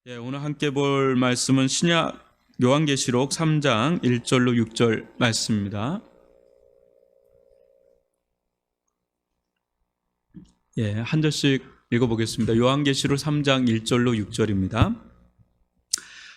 오늘 함께 볼 말씀은 신약 요한계시록 3장 1절로 6절 말씀입니다. 한 절씩 읽어보겠습니다. 요한계시록 3장 1절로 6절입니다.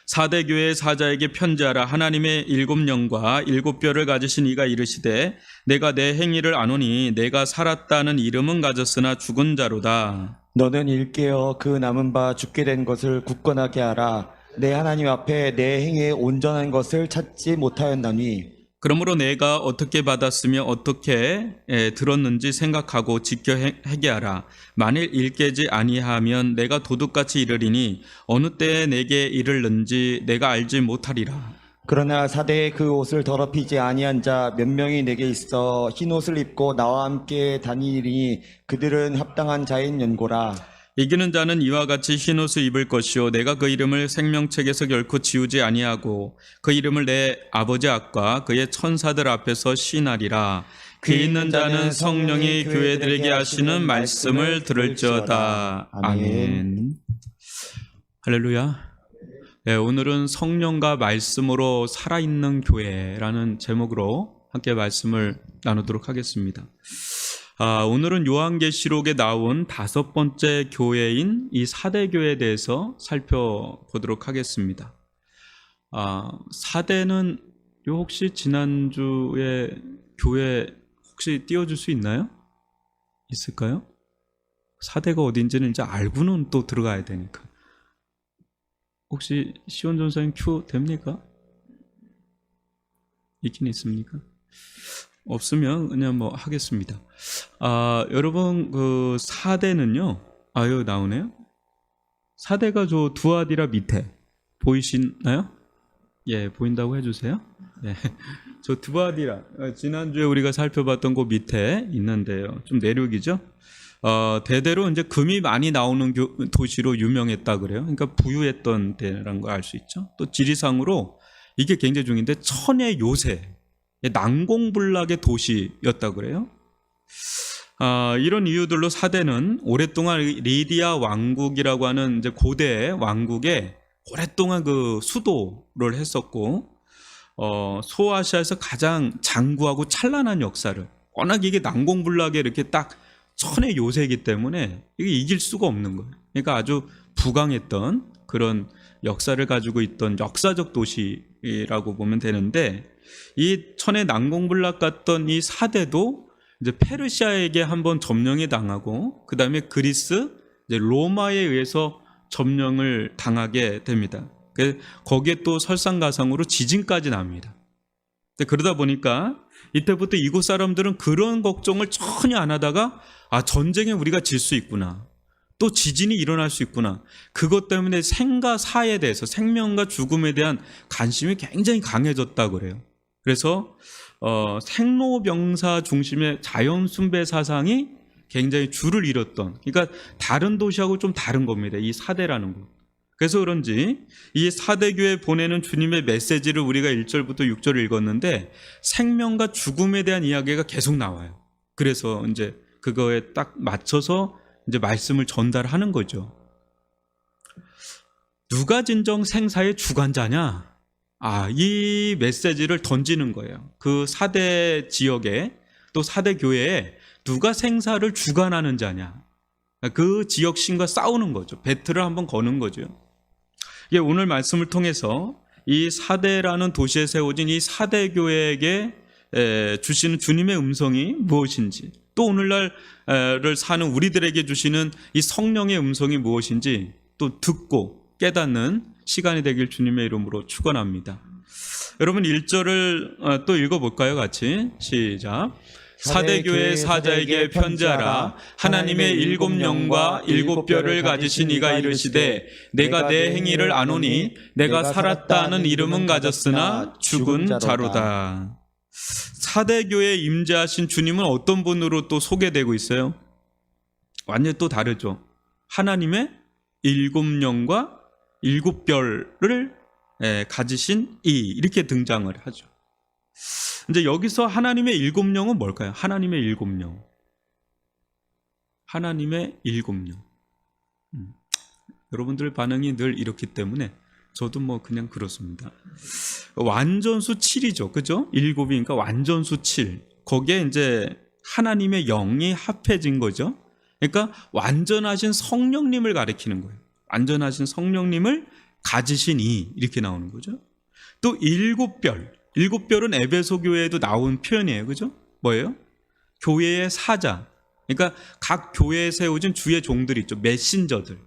사대 교회의 사자에게 편지하라. 하나님의 일곱 영과 일곱 뼈를 가지신 이가 이르시되 내가 내 행위를 아노니 내가 살았다는 이름은 가졌으나 죽은 자로다. 너는 일깨어 그 남은 바 죽게 된 것을 굳건하게 하라. 내 하나님 앞에 내 행위에 온전한 것을 찾지 못하였나니. 그러므로 내가 어떻게 받았으며 어떻게 들었는지 생각하고 지켜 회개하라. 만일 일깨지 아니하면 내가 도둑같이 이르리니 어느 때에 내게 이르는지 내가 알지 못하리라. 그러나 사대의 그 옷을 더럽히지 아니한 자 몇 명이 내게 있어 흰 옷을 입고 나와 함께 다니리니 그들은 합당한 자인 연고라. 이기는 자는 이와 같이 흰옷을 입을 것이요 내가 그 이름을 생명책에서 결코 지우지 아니하고 그 이름을 내 아버지 앞과 그의 천사들 앞에서 시인하리라. 귀 있는 자는 성령이 교회들에게 하시는 말씀을 들을지어다. 아멘. 할렐루야. 오늘은 성령과 말씀으로 살아있는 교회라는 제목으로 함께 말씀을 나누도록 하겠습니다. 오늘은 요한계시록에 나온 다섯 번째 교회인 이 사대교회에 대해서 살펴보도록 하겠습니다. 사대는 혹시 지난주에 교회 혹시 띄워줄 수 있나요? 있을까요? 사대가 어딘지는 이제 알고는 또 들어가야 되니까. 혹시 시온 전사님 큐 됩니까? 있긴 있습니까? 없으면 그냥 뭐 하겠습니다. 여러분 그 사대는요. 여기 나오네요. 사대가 저 두아디라 밑에 보이시나요? 예, 보인다고 해주세요. 예, 저 두아디라 지난주에 우리가 살펴봤던 그 밑에 있는데요. 좀 내륙이죠. 대대로 이제 금이 많이 나오는 도시로 유명했다 그래요. 그러니까 부유했던 데라는 걸 알 수 있죠. 또 지리상으로 이게 굉장히 중요한데 천의 요새, 난공불락의 도시였다 그래요. 이런 이유들로 사대는 오랫동안 리디아 왕국이라고 하는 이제 고대 왕국에 오랫동안 그 수도를 했었고, 소아시아에서 가장 장구하고 찬란한 역사를, 워낙 이게 난공불락에 이렇게 딱 천의 요새이기 때문에 이게 이길 수가 없는 거예요. 그러니까 아주 부강했던 그런 역사를 가지고 있던 역사적 도시라고 보면 되는데, 이 천의 난공불락 같던 이 사대도 이제 페르시아에게 한번 점령이 당하고 그 다음에 그리스, 이제 로마에 의해서 점령을 당하게 됩니다. 거기에 또 설상가상으로 지진까지 납니다. 그러다 보니까 이때부터 이곳 사람들은 그런 걱정을 전혀 안 하다가 전쟁에 우리가 질 수 있구나, 또 지진이 일어날 수 있구나, 그것 때문에 생과 사에 대해서, 생명과 죽음에 대한 관심이 굉장히 강해졌다 그래요. 그래서 생로병사 중심의 자연 숭배 사상이 굉장히 줄을 잃었던, 그러니까 다른 도시하고 좀 다른 겁니다, 이 사대라는 것. 그래서 그런지 이 사대교에 보내는 주님의 메시지를 우리가 1절부터 6절을 읽었는데 생명과 죽음에 대한 이야기가 계속 나와요. 그래서 이제 그거에 딱 맞춰서 이제 말씀을 전달하는 거죠. 누가 진정 생사의 주관자냐? 이 메시지를 던지는 거예요. 그 사대 지역에, 또 사대 교회에 누가 생사를 주관하는 자냐? 그 지역 신과 싸우는 거죠. 배틀을 한번 거는 거죠. 오늘 말씀을 통해서 이 사대라는 도시에 세워진 이 사대 교회에게 주시는 주님의 음성이 무엇인지, 또 오늘날을 사는 우리들에게 주시는 이 성령의 음성이 무엇인지 또 듣고 깨닫는 시간이 되길 주님의 이름으로 축원합니다. 여러분 1절을 또 읽어볼까요? 같이 시작. 사대교회 사자에게 편지하라. 하나님의 일곱 영과 일곱 뼈를 가지신 이가 이르시되 내가 내 행위를 아노니 내가 살았다는 이름은 가졌으나 죽은 자로다. 사대교회에 임재하신 주님은 어떤 분으로 또 소개되고 있어요? 완전히 또 다르죠. 하나님의 일곱 영과 일곱 뼈를 가지신 이렇게 등장을 하죠. 이제 여기서 하나님의 일곱 영은 뭘까요? 하나님의 일곱 영. 하나님의 일곱 영. 여러분들 반응이 늘 이렇기 때문에 저도 뭐 그냥 그렇습니다. 완전수 7이죠. 그죠? 7이니까 완전수 7. 거기에 이제 하나님의 영이 합해진 거죠. 그러니까 완전하신 성령님을 가리키는 거예요. 완전하신 성령님을 가지신 이, 이렇게 나오는 거죠. 또 7별. 7별은 에베소 교회에도 나온 표현이에요. 그죠? 뭐예요? 교회의 사자. 그러니까 각 교회에 세워진 주의 종들이 있죠. 메신저들.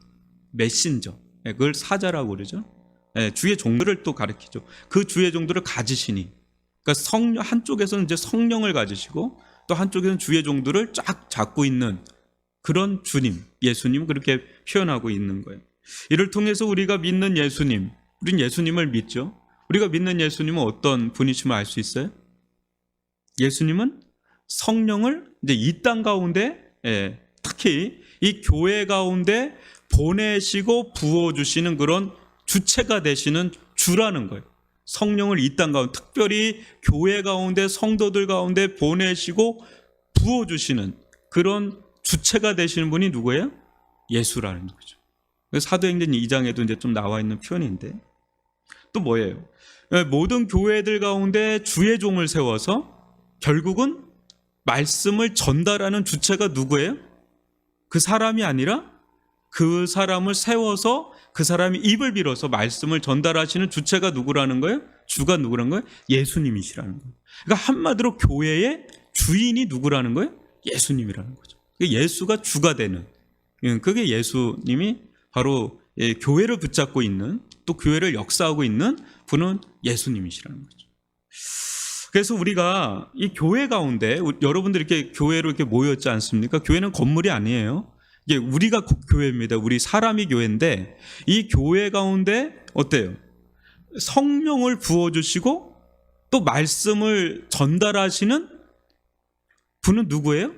메신저. 그걸 사자라고 그러죠. 주의 종들을 또 가리키죠. 그 주의 종들을 가지시니. 그러니까 성령, 한쪽에서는 이제 성령을 가지시고 또 한쪽에서는 주의 종들을 쫙 잡고 있는 그런 주님, 예수님 그렇게 표현하고 있는 거예요. 이를 통해서 우리가 믿는 예수님, 우린 예수님을 믿죠. 우리가 믿는 예수님은 어떤 분이심을 알 수 있어요? 예수님은 성령을 이제 이 땅 가운데, 특히 이 교회 가운데 보내시고 부어주시는 그런 주체가 되시는 주라는 거예요. 성령을 이 땅 가운데, 특별히 교회 가운데 성도들 가운데 보내시고 부어주시는 그런 주체가 되시는 분이 누구예요? 예수라는 거죠. 사도행전 2장에도 이제 좀 나와 있는 표현인데 또 뭐예요? 모든 교회들 가운데 주의 종을 세워서 결국은 말씀을 전달하는 주체가 누구예요? 그 사람이 아니라 그 사람을 세워서 그 사람이 입을 빌어서 말씀을 전달하시는 주체가 누구라는 거예요? 주가 누구라는 거예요? 예수님이시라는 거예요. 그러니까 한마디로 교회의 주인이 누구라는 거예요? 예수님이라는 거죠. 예수가 주가 되는, 그게 예수님이 바로 교회를 붙잡고 있는, 또 교회를 역사하고 있는 분은 예수님이시라는 거죠. 그래서 우리가 이 교회 가운데, 여러분들 이렇게 교회로 이렇게 모였지 않습니까? 교회는 건물이 아니에요. 이게 우리가 교회입니다. 우리 사람이 교회인데 이 교회 가운데 어때요? 성령을 부어주시고 또 말씀을 전달하시는 분은 누구예요?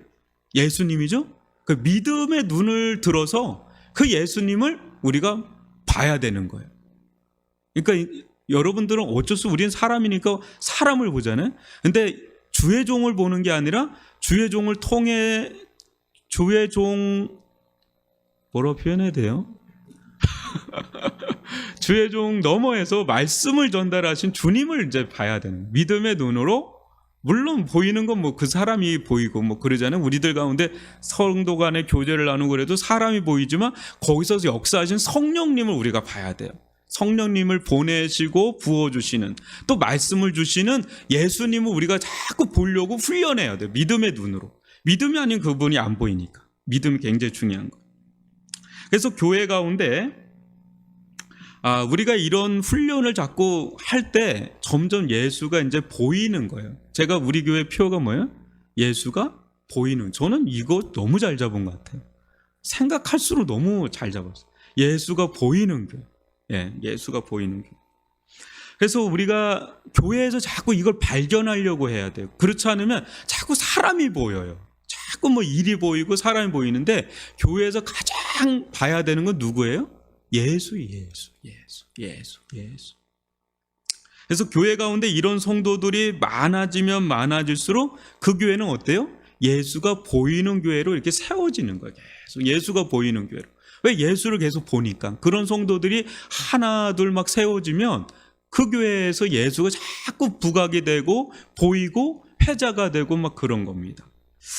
예수님이죠. 그 믿음의 눈을 들어서 그 예수님을 우리가 봐야 되는 거예요. 그러니까 여러분들은 어쩔 수, 우리는 사람이니까 사람을 보잖아요. 근데 주의 종을 보는 게 아니라 주의 종을 통해, 주의 종, 뭐라고 표현해야 돼요? 주의 종 너머에서 말씀을 전달하신 주님을 이제 봐야 되는, 믿음의 눈으로. 물론 보이는 건 뭐 그 사람이 보이고 뭐 그러잖아요. 우리들 가운데 성도 간의 교제를 나누고 그래도 사람이 보이지만 거기서 역사하신 성령님을 우리가 봐야 돼요. 성령님을 보내시고 부어주시는, 또 말씀을 주시는 예수님을 우리가 자꾸 보려고 훈련해야 돼요. 믿음의 눈으로. 믿음이 아닌 그분이 안 보이니까. 믿음이 굉장히 중요한 거예요. 그래서 교회 가운데 우리가 이런 훈련을 자꾸 할 때 점점 예수가 이제 보이는 거예요. 제가 우리 교회 표어가 뭐예요? 예수가 보이는. 저는 이거 너무 잘 잡은 것 같아요. 생각할수록 너무 잘 잡았어요. 예수가 보이는 교회. 예수가 보이는 교회. 그래서 우리가 교회에서 자꾸 이걸 발견하려고 해야 돼요. 그렇지 않으면 자꾸 사람이 보여요. 자꾸 뭐 일이 보이고 사람이 보이는데 교회에서 가장 봐야 되는 건 누구예요? 예수. 그래서 교회 가운데 이런 성도들이 많아지면 많아질수록 그 교회는 어때요? 예수가 보이는 교회로 이렇게 세워지는 거예요. 계속 예수가 보이는 교회로. 왜? 예수를 계속 보니까. 그런 성도들이 하나 둘 막 세워지면 그 교회에서 예수가 자꾸 부각이 되고 보이고 회자가 되고 막 그런 겁니다.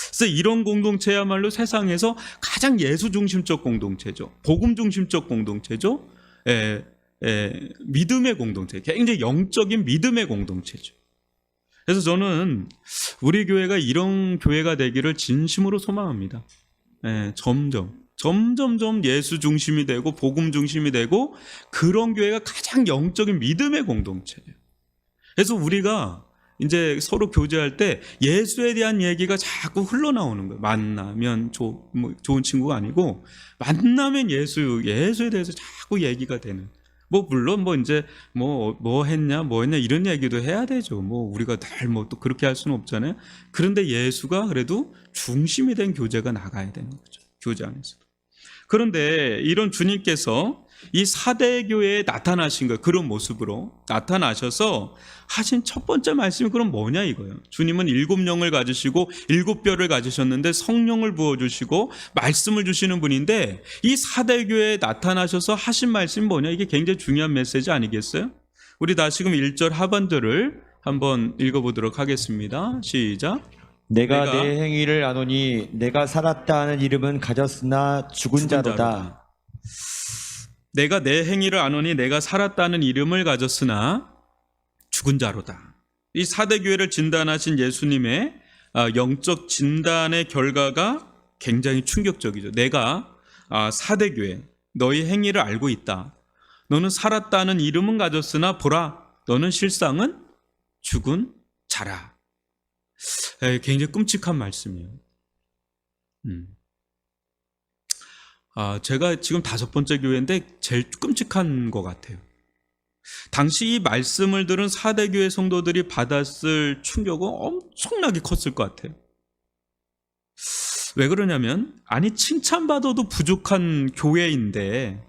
그래서 이런 공동체야말로 세상에서 가장 예수 중심적 공동체죠. 복음 중심적 공동체죠. 믿음의 공동체, 굉장히 영적인 믿음의 공동체죠. 그래서 저는 우리 교회가 이런 교회가 되기를 진심으로 소망합니다. 점점 예수 중심이 되고 복음 중심이 되고 그런 교회가 가장 영적인 믿음의 공동체예요. 그래서 우리가 이제 서로 교제할 때 예수에 대한 얘기가 자꾸 흘러나오는 거예요. 만나면 좋은 친구가 아니고 만나면 예수에 대해서 자꾸 얘기가 되는. 물론 이제 뭐 했냐 이런 얘기도 해야 되죠. 우리가 늘 또 그렇게 할 수는 없잖아요. 그런데 예수가 그래도 중심이 된 교제가 나가야 되는 거죠. 교제 안에서도. 그런데 이런 주님께서 이 4대 교회에 나타나신 거예요. 그런 모습으로 나타나셔서 하신 첫 번째 말씀이 그럼 뭐냐 이거예요. 주님은 7영을 가지시고 7뼈를 가지셨는데 성령을 부어주시고 말씀을 주시는 분인데 이 4대 교회에 나타나셔서 하신 말씀이 뭐냐, 이게 굉장히 중요한 메시지 아니겠어요? 우리 다시금 1절 하반절을 한번 읽어보도록 하겠습니다. 시작. 내가 내 행위를 아노니 내가 살았다 하는 이름은 가졌으나 죽은 자로다. 내가 내 행위를 아노니 내가 살았다는 이름을 가졌으나 죽은 자로다. 이 4대 교회를 진단하신 예수님의 영적 진단의 결과가 굉장히 충격적이죠. 내가 4대 교회 너희 행위를 알고 있다. 너는 살았다는 이름은 가졌으나 보라, 너는 실상은 죽은 자라. 굉장히 끔찍한 말씀이에요. 제가 지금 5번째 교회인데 제일 끔찍한 것 같아요. 당시 이 말씀을 들은 4대 교회 성도들이 받았을 충격은 엄청나게 컸을 것 같아요. 왜 그러냐면, 아니 칭찬받아도 부족한 교회인데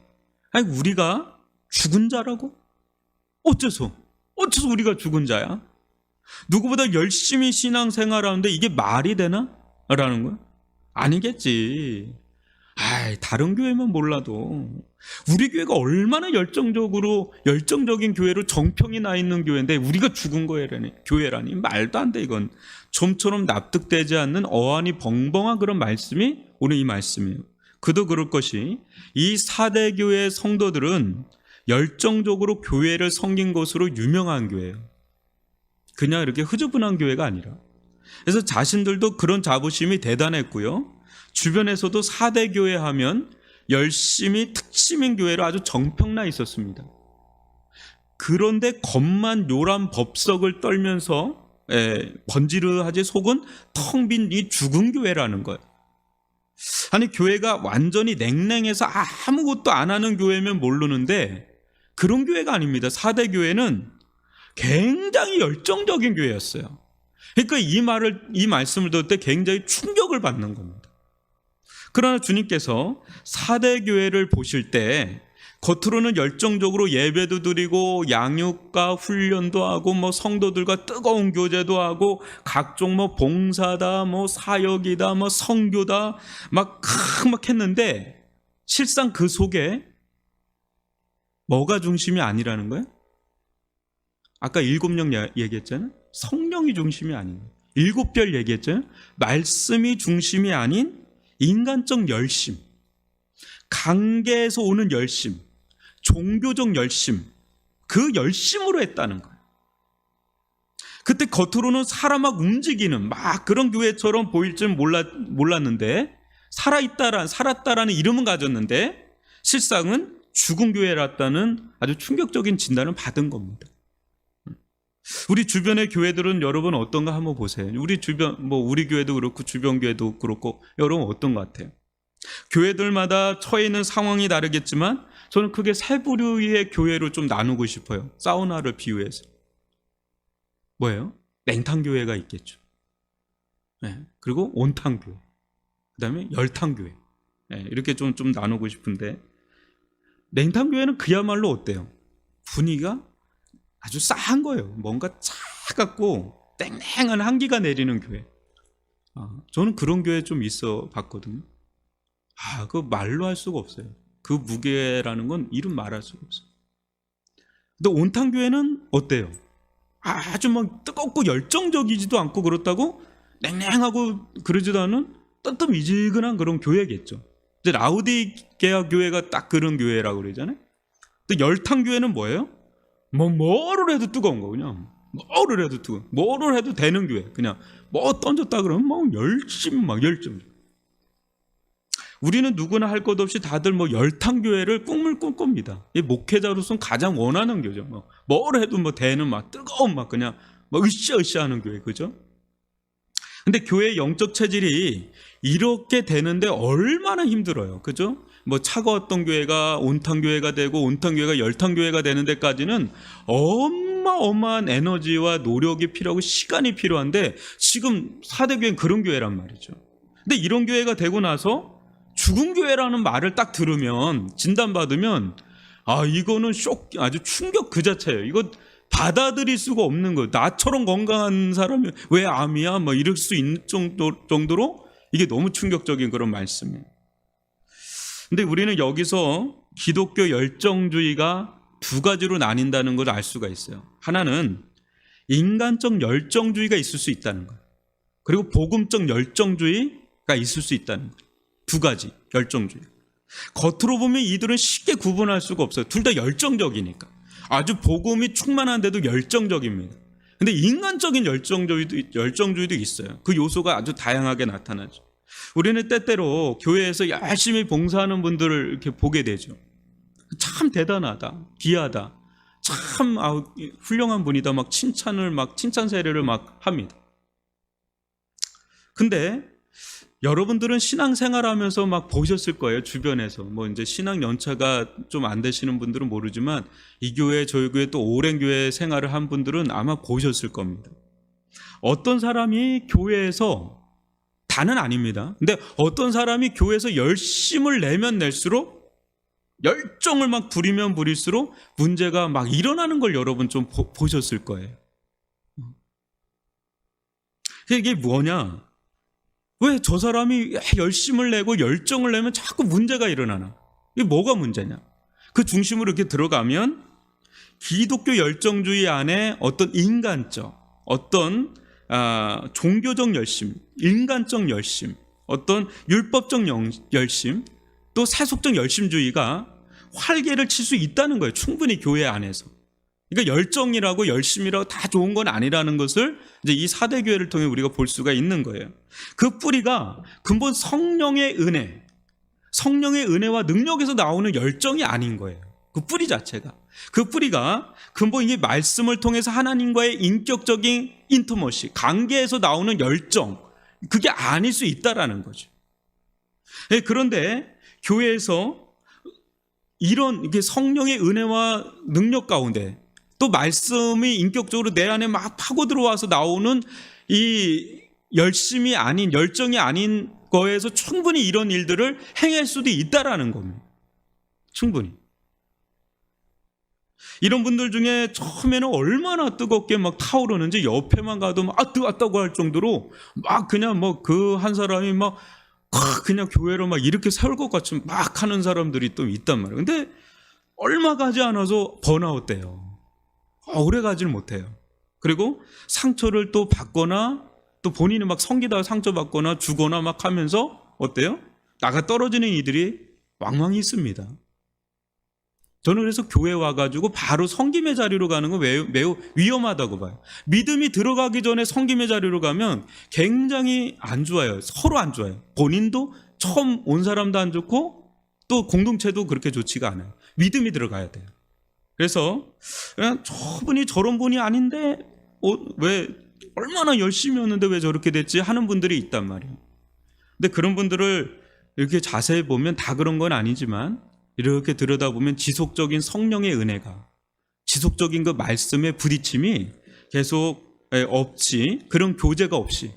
아니 우리가 죽은 자라고? 어째서 우리가 죽은 자야? 누구보다 열심히 신앙생활하는데 이게 말이 되나? 라는 거야? 아니겠지. 다른 교회만 몰라도 우리 교회가 얼마나 열정적인 교회로 정평이 나 있는 교회인데 우리가 죽은 교회라니 말도 안 돼. 이건 좀처럼 납득되지 않는 어안이 벙벙한 그런 말씀이 오늘 이 말씀이에요. 그도 그럴 것이 이 4대 교회 성도들은 열정적으로 교회를 섬긴 것으로 유명한 교회예요. 그냥 이렇게 흐저분한 교회가 아니라. 그래서 자신들도 그런 자부심이 대단했고요. 주변에서도 4대 교회 하면 열심히 특심인 교회로 아주 정평나 있었습니다. 그런데 겉만 요란 법석을 떨면서 번지르하지 속은 텅 빈 이 죽은 교회라는 거예요. 아니 교회가 완전히 냉랭해서 아무것도 안 하는 교회면 모르는데 그런 교회가 아닙니다. 4대 교회는 굉장히 열정적인 교회였어요. 그러니까 이 말씀을 들을 때 굉장히 충격을 받는 겁니다. 그러나 주님께서 4대 교회를 보실 때 겉으로는 열정적으로 예배도 드리고 양육과 훈련도 하고 성도들과 뜨거운 교제도 하고 각종 봉사다 사역이다 선교다 막 했는데 실상 그 속에 뭐가 중심이 아니라는 거예요? 아까 7영 얘기했잖아요. 성령이 중심이 아닌 거예요. 7별 얘기했잖아요. 말씀이 중심이 아닌 인간적 열심, 관계에서 오는 열심, 종교적 열심, 그 열심으로 했다는 거예요. 그때 겉으로는 살아막 움직이는 그런 교회처럼 보일 줄 몰랐는데 살았다라는 이름은 가졌는데 실상은 죽은 교회랐다는 아주 충격적인 진단을 받은 겁니다. 우리 주변의 교회들은 여러분 어떤가 한번 보세요. 우리 주변 우리 교회도 그렇고 주변 교회도 그렇고 여러분 어떤 것 같아요? 교회들마다 처해 있는 상황이 다르겠지만 저는 크게 세 부류의 교회로 좀 나누고 싶어요. 사우나를 비유해서. 뭐예요? 냉탕교회가 있겠죠. 그리고 온탕교회, 그 다음에 열탕교회. 이렇게 좀 나누고 싶은데 냉탕교회는 그야말로 어때요? 분위기가 아주 싸한 거예요. 뭔가 차갑고 땡땡한 한기가 내리는 교회. 저는 그런 교회 좀 있어 봤거든요. 그 말로 할 수가 없어요. 그 무게라는 건 이름 말할 수가 없어요. 근데 온탕교회는 어때요? 아주 뜨겁고 열정적이지도 않고 그렇다고 냉랭하고 그러지도 않은 뜨뜻미지근한 그런 교회겠죠. 이제 라우디게아 교회가 딱 그런 교회라고 그러잖아요. 근데 열탕교회는 뭐예요? 뭐를 해도 뜨거운 거. 그냥 뭐를 해도 뜨거워. 뭐를 해도 되는 교회. 그냥 던졌다 그러면 열심히 열정. 우리는 누구나 할 것 없이 다들 열탕교회를 꿈을 꿈꿉니다. 이 목회자로서는 가장 원하는 교회죠. 뭘 해도 되는 뜨거운 그냥 으쌰으쌰 하는 교회. 그죠? 근데 교회의 영적 체질이 이렇게 되는데 얼마나 힘들어요. 그죠? 차가웠던 교회가 온탕교회가 되고 온탕교회가 열탕교회가 되는 데까지는 어마어마한 에너지와 노력이 필요하고 시간이 필요한데 지금 4대 교회는 그런 교회란 말이죠. 근데 이런 교회가 되고 나서 죽은 교회라는 말을 딱 들으면 진단받으면 이거는 아주 충격 그 자체예요. 이거 받아들일 수가 없는 거예요. 나처럼 건강한 사람이 왜 암이야? 뭐 이럴 수 있는 정도로 이게 너무 충격적인 그런 말씀이에요. 근데 우리는 여기서 기독교 열정주의가 두 가지로 나뉜다는 걸 알 수가 있어요. 하나는 인간적 열정주의가 있을 수 있다는 거예요. 그리고 복음적 열정주의가 있을 수 있다는 거예요. 두 가지 열정주의. 겉으로 보면 이들은 쉽게 구분할 수가 없어요. 둘 다 열정적이니까. 아주 복음이 충만한데도 열정적입니다. 근데 인간적인 열정주의도 있어요. 그 요소가 아주 다양하게 나타나죠. 우리는 때때로 교회에서 열심히 봉사하는 분들을 이렇게 보게 되죠. 참 대단하다, 귀하다, 참 훌륭한 분이다, 막 칭찬 세례를 막 합니다. 근데 여러분들은 신앙생활하면서 막 보셨을 거예요. 주변에서 뭐 이제 신앙 연차가 좀 안 되시는 분들은 모르지만 이 교회 저희 교회 또 오랜 교회 생활을 한 분들은 아마 보셨을 겁니다. 어떤 사람이 교회에서 다는 아닙니다. 근데 어떤 사람이 교회에서 열심을 내면 낼수록 열정을 막 부리면 부릴수록 문제가 막 일어나는 걸 여러분 좀 보셨을 거예요. 이게 뭐냐? 왜 저 사람이 열심을 내고 열정을 내면 자꾸 문제가 일어나나? 이게 뭐가 문제냐? 그 중심으로 이렇게 들어가면 기독교 열정주의 안에 어떤 인간적, 어떤 종교적 열심, 인간적 열심, 어떤 율법적 열심, 또 세속적 열심주의가 활개를 칠 수 있다는 거예요. 충분히 교회 안에서. 그러니까 열정이라고 열심이라고 다 좋은 건 아니라는 것을 이제 이 4대 교회를 통해 우리가 볼 수가 있는 거예요. 그 뿌리가 근본 성령의 은혜와 능력에서 나오는 열정이 아닌 거예요. 그 뿌리 자체가. 그 뿌리가 근본 이 말씀을 통해서 하나님과의 인격적인 인터머시, 관계에서 나오는 열정, 그게 아닐 수 있다라는 거죠. 그런데 교회에서 이런 이게 성령의 은혜와 능력 가운데 또 말씀이 인격적으로 내 안에 막 파고 들어와서 나오는 이 열심이 아닌, 열정이 아닌 거에서 충분히 이런 일들을 행할 수도 있다라는 겁니다. 충분히. 이런 분들 중에 처음에는 얼마나 뜨겁게 막 타오르는지 옆에만 가도 막 뜨겁다고 할 정도로 막 그냥 뭐 그 한 사람이 막 그냥 교회로 막 이렇게 세울 것 같이 막 하는 사람들이 또 있단 말이에요. 근데 얼마 가지 않아서 번아웃 돼요. 오래 가지를 못해요. 그리고 상처를 또 받거나 또 본인이 막 섬기다가 상처받거나 주거나 막 하면서 어때요? 나가 떨어지는 이들이 왕왕 있습니다. 저는 그래서 교회 와가지고 바로 섬김의 자리로 가는 건 매우 위험하다고 봐요. 믿음이 들어가기 전에 섬김의 자리로 가면 굉장히 안 좋아요. 서로 안 좋아요. 본인도 처음 온 사람도 안 좋고 또 공동체도 그렇게 좋지가 않아요. 믿음이 들어가야 돼요. 그래서 그냥 저분이 저런 분이 아닌데 왜 얼마나 열심히 했는데 왜 저렇게 됐지 하는 분들이 있단 말이에요. 근데 그런 분들을 이렇게 자세히 보면 다 그런 건 아니지만 이렇게 들여다보면 지속적인 성령의 은혜가, 지속적인 그 말씀의 부딪힘이 계속 없이, 그런 교제가 없이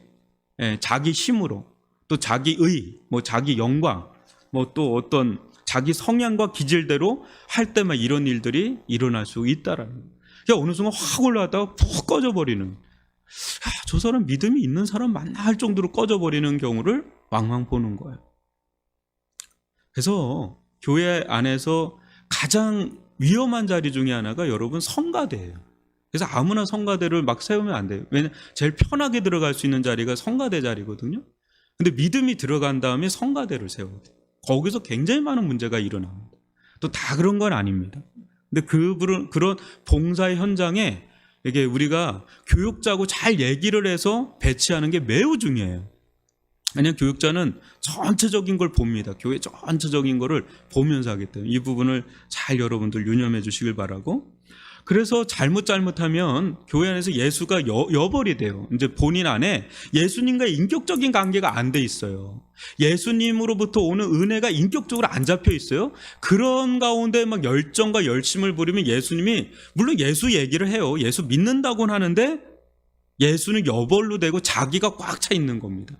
자기 힘으로 또 자기 의, 뭐 자기 영광, 뭐 또 어떤 자기 성향과 기질대로 할 때만 이런 일들이 일어날 수 있다라는 거예요. 그러니까 어느 순간 확 올라왔다가 푹 꺼져버리는, 저 사람 믿음이 있는 사람 맞나 할 정도로 꺼져버리는 경우를 왕왕 보는 거예요. 그래서 교회 안에서 가장 위험한 자리 중에 하나가 여러분 성가대예요. 그래서 아무나 성가대를 막 세우면 안 돼요. 왜냐하면 제일 편하게 들어갈 수 있는 자리가 성가대 자리거든요. 근데 믿음이 들어간 다음에 성가대를 세워야 돼요. 거기서 굉장히 많은 문제가 일어납니다. 또 다 그런 건 아닙니다. 근데 그런 봉사의 현장에 이게 우리가 교육자하고 잘 얘기를 해서 배치하는 게 매우 중요해요. 왜냐하면 교육자는 전체적인 걸 봅니다. 교회 전체적인 거를 보면서 하기 때문에 이 부분을 잘 여러분들 유념해 주시길 바라고. 그래서 잘못하면 교회 안에서 예수가 여벌이 돼요. 이제 본인 안에 예수님과의 인격적인 관계가 안 돼 있어요. 예수님으로부터 오는 은혜가 인격적으로 안 잡혀 있어요. 그런 가운데 막 열정과 열심을 부리면 예수님이, 물론 예수 얘기를 해요. 예수 믿는다고는 하는데 예수는 여벌로 되고 자기가 꽉 차 있는 겁니다.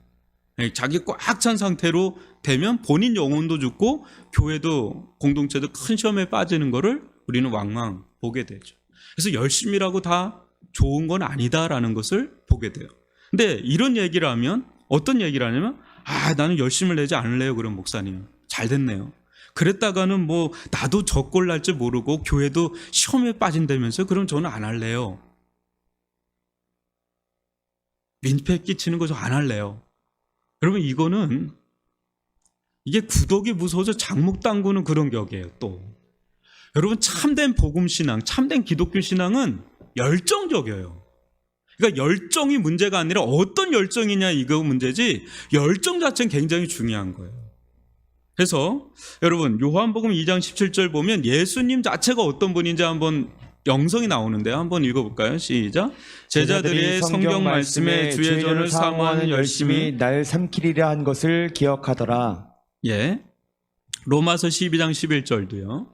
자기 꽉 찬 상태로 되면 본인 영혼도 죽고 교회도 공동체도 큰 시험에 빠지는 거를 우리는 왕왕 보게 되죠. 그래서 열심이라고 다 좋은 건 아니다라는 것을 보게 돼요. 근데 이런 얘기를 하면 어떤 얘기를 하냐면 나는 열심을 내지 않을래요. 그런 목사님 잘 됐네요. 그랬다가는 뭐 나도 저 꼴 날 줄 모르고 교회도 시험에 빠진다면서요. 그럼 저는 안 할래요. 민폐 끼치는 거 저 안 할래요. 여러분 이게 구독이 무서워서 장목 당구는 그런 격이에요. 또 여러분 참된 복음신앙, 참된 기독교 신앙은 열정적이에요. 그러니까 열정이 문제가 아니라 어떤 열정이냐 이거 문제지, 열정 자체는 굉장히 중요한 거예요. 그래서 여러분 요한복음 2장 17절 보면 예수님 자체가 어떤 분인지 한번 영성이 나오는데요. 한번 읽어볼까요? 시작. 제자들이 성경 말씀에 주의 전을 사모하는 열심히 날 삼키리라 한 것을 기억하더라. 예. 로마서 12장 11절도요.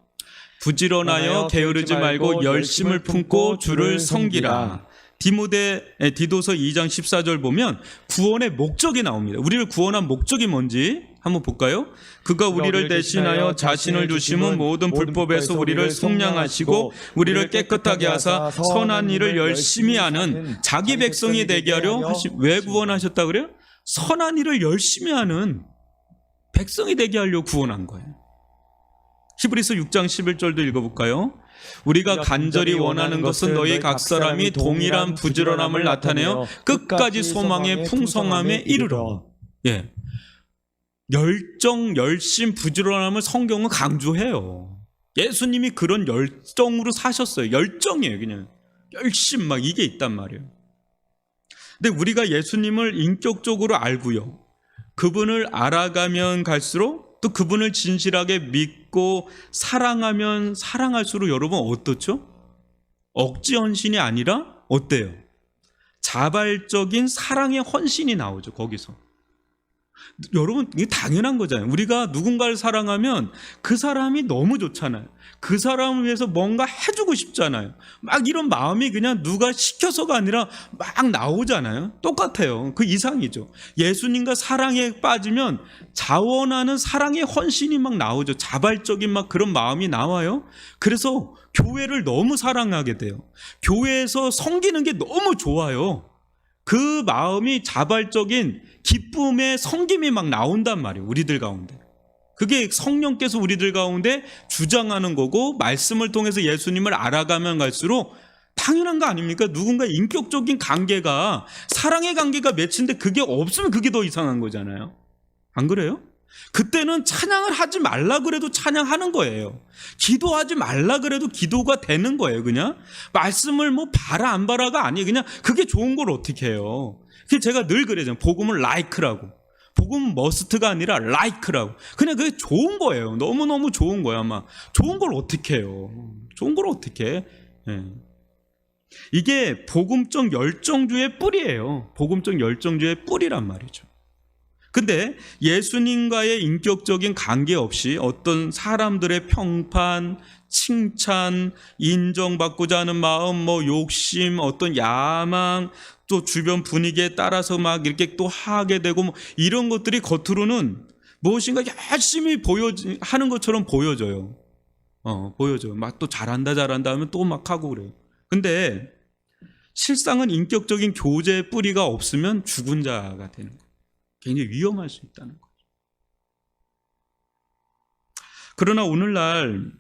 부지런하여 게으르지 말고 열심을 품고 주를 섬기라. 디도서 2장 14절 보면 구원의 목적이 나옵니다. 우리를 구원한 목적이 뭔지 한번 볼까요? 그가 우리를 대신하여 자신을 주심은 모든 불법에서 우리를 속량하시고 우리를 깨끗하게 하사 선한 일을 열심히 하는 자기 백성이 되게 하려 왜 구원하셨다 그래요? 선한 일을 열심히 하는 백성이 되게 하려 구원한 거예요. 히브리서 6장 11절도 읽어볼까요? 우리가 간절히 원하는 것은 너희 각 사람이 동일한 부지런함을 나타내어 끝까지 소망의 풍성함에 이르러. 예. 열정, 열심, 부지런함을 성경은 강조해요. 예수님이 그런 열정으로 사셨어요. 열정이에요. 그냥 열심 막 이게 있단 말이에요. 근데 우리가 예수님을 인격적으로 알고요, 그분을 알아가면 갈수록 또 그분을 진실하게 믿고 사랑하면 사랑할수록 여러분 어떻죠? 억지 헌신이 아니라 어때요? 자발적인 사랑의 헌신이 나오죠. 거기서. 여러분 이게 당연한 거잖아요. 우리가 누군가를 사랑하면 그 사람이 너무 좋잖아요. 그 사람을 위해서 뭔가 해주고 싶잖아요. 막 이런 마음이 그냥 누가 시켜서가 아니라 막 나오잖아요. 똑같아요. 그 이상이죠. 예수님과 사랑에 빠지면 자원하는 사랑의 헌신이 막 나오죠. 자발적인 막 그런 마음이 나와요. 그래서 교회를 너무 사랑하게 돼요. 교회에서 섬기는 게 너무 좋아요. 그 마음이 자발적인 기쁨의 섬김이 막 나온단 말이에요. 우리들 가운데. 그게 성령께서 우리들 가운데 주장하는 거고, 말씀을 통해서 예수님을 알아가면 갈수록 당연한 거 아닙니까? 누군가 인격적인 관계가, 사랑의 관계가 맺힌데 그게 없으면 그게 더 이상한 거잖아요. 안 그래요? 그때는 찬양을 하지 말라 그래도 찬양하는 거예요. 기도하지 말라 그래도 기도가 되는 거예요. 그냥 말씀을 뭐 봐라 안 봐라가 아니에요. 그냥 그게 좋은 걸 어떻게 해요. 그게 제가 늘 그러잖아요. 복음을 like라고. 복음은 must가 아니라 like라고. 그냥 그게 좋은 거예요. 너무너무 좋은 거야. 아마 좋은 걸 어떻게 해요. 좋은 걸 어떻게 해. 예. 이게 복음적 열정주의 뿌리예요. 복음적 열정주의 뿌리란 말이죠. 근데 예수님과의 인격적인 관계 없이 어떤 사람들의 평판, 칭찬, 인정받고자 하는 마음, 뭐 욕심, 어떤 야망, 또 주변 분위기에 따라서 막 이렇게 또 하게 되고 뭐 이런 것들이 겉으로는 무엇인가 열심히 하는 것처럼 보여져요. 보여져요. 막 또 잘한다 하면 또 막 하고 그래요. 근데 실상은 인격적인 교제의 뿌리가 없으면 죽은 자가 되는 거예요. 굉장히 위험할 수 있다는 거죠. 그러나 오늘날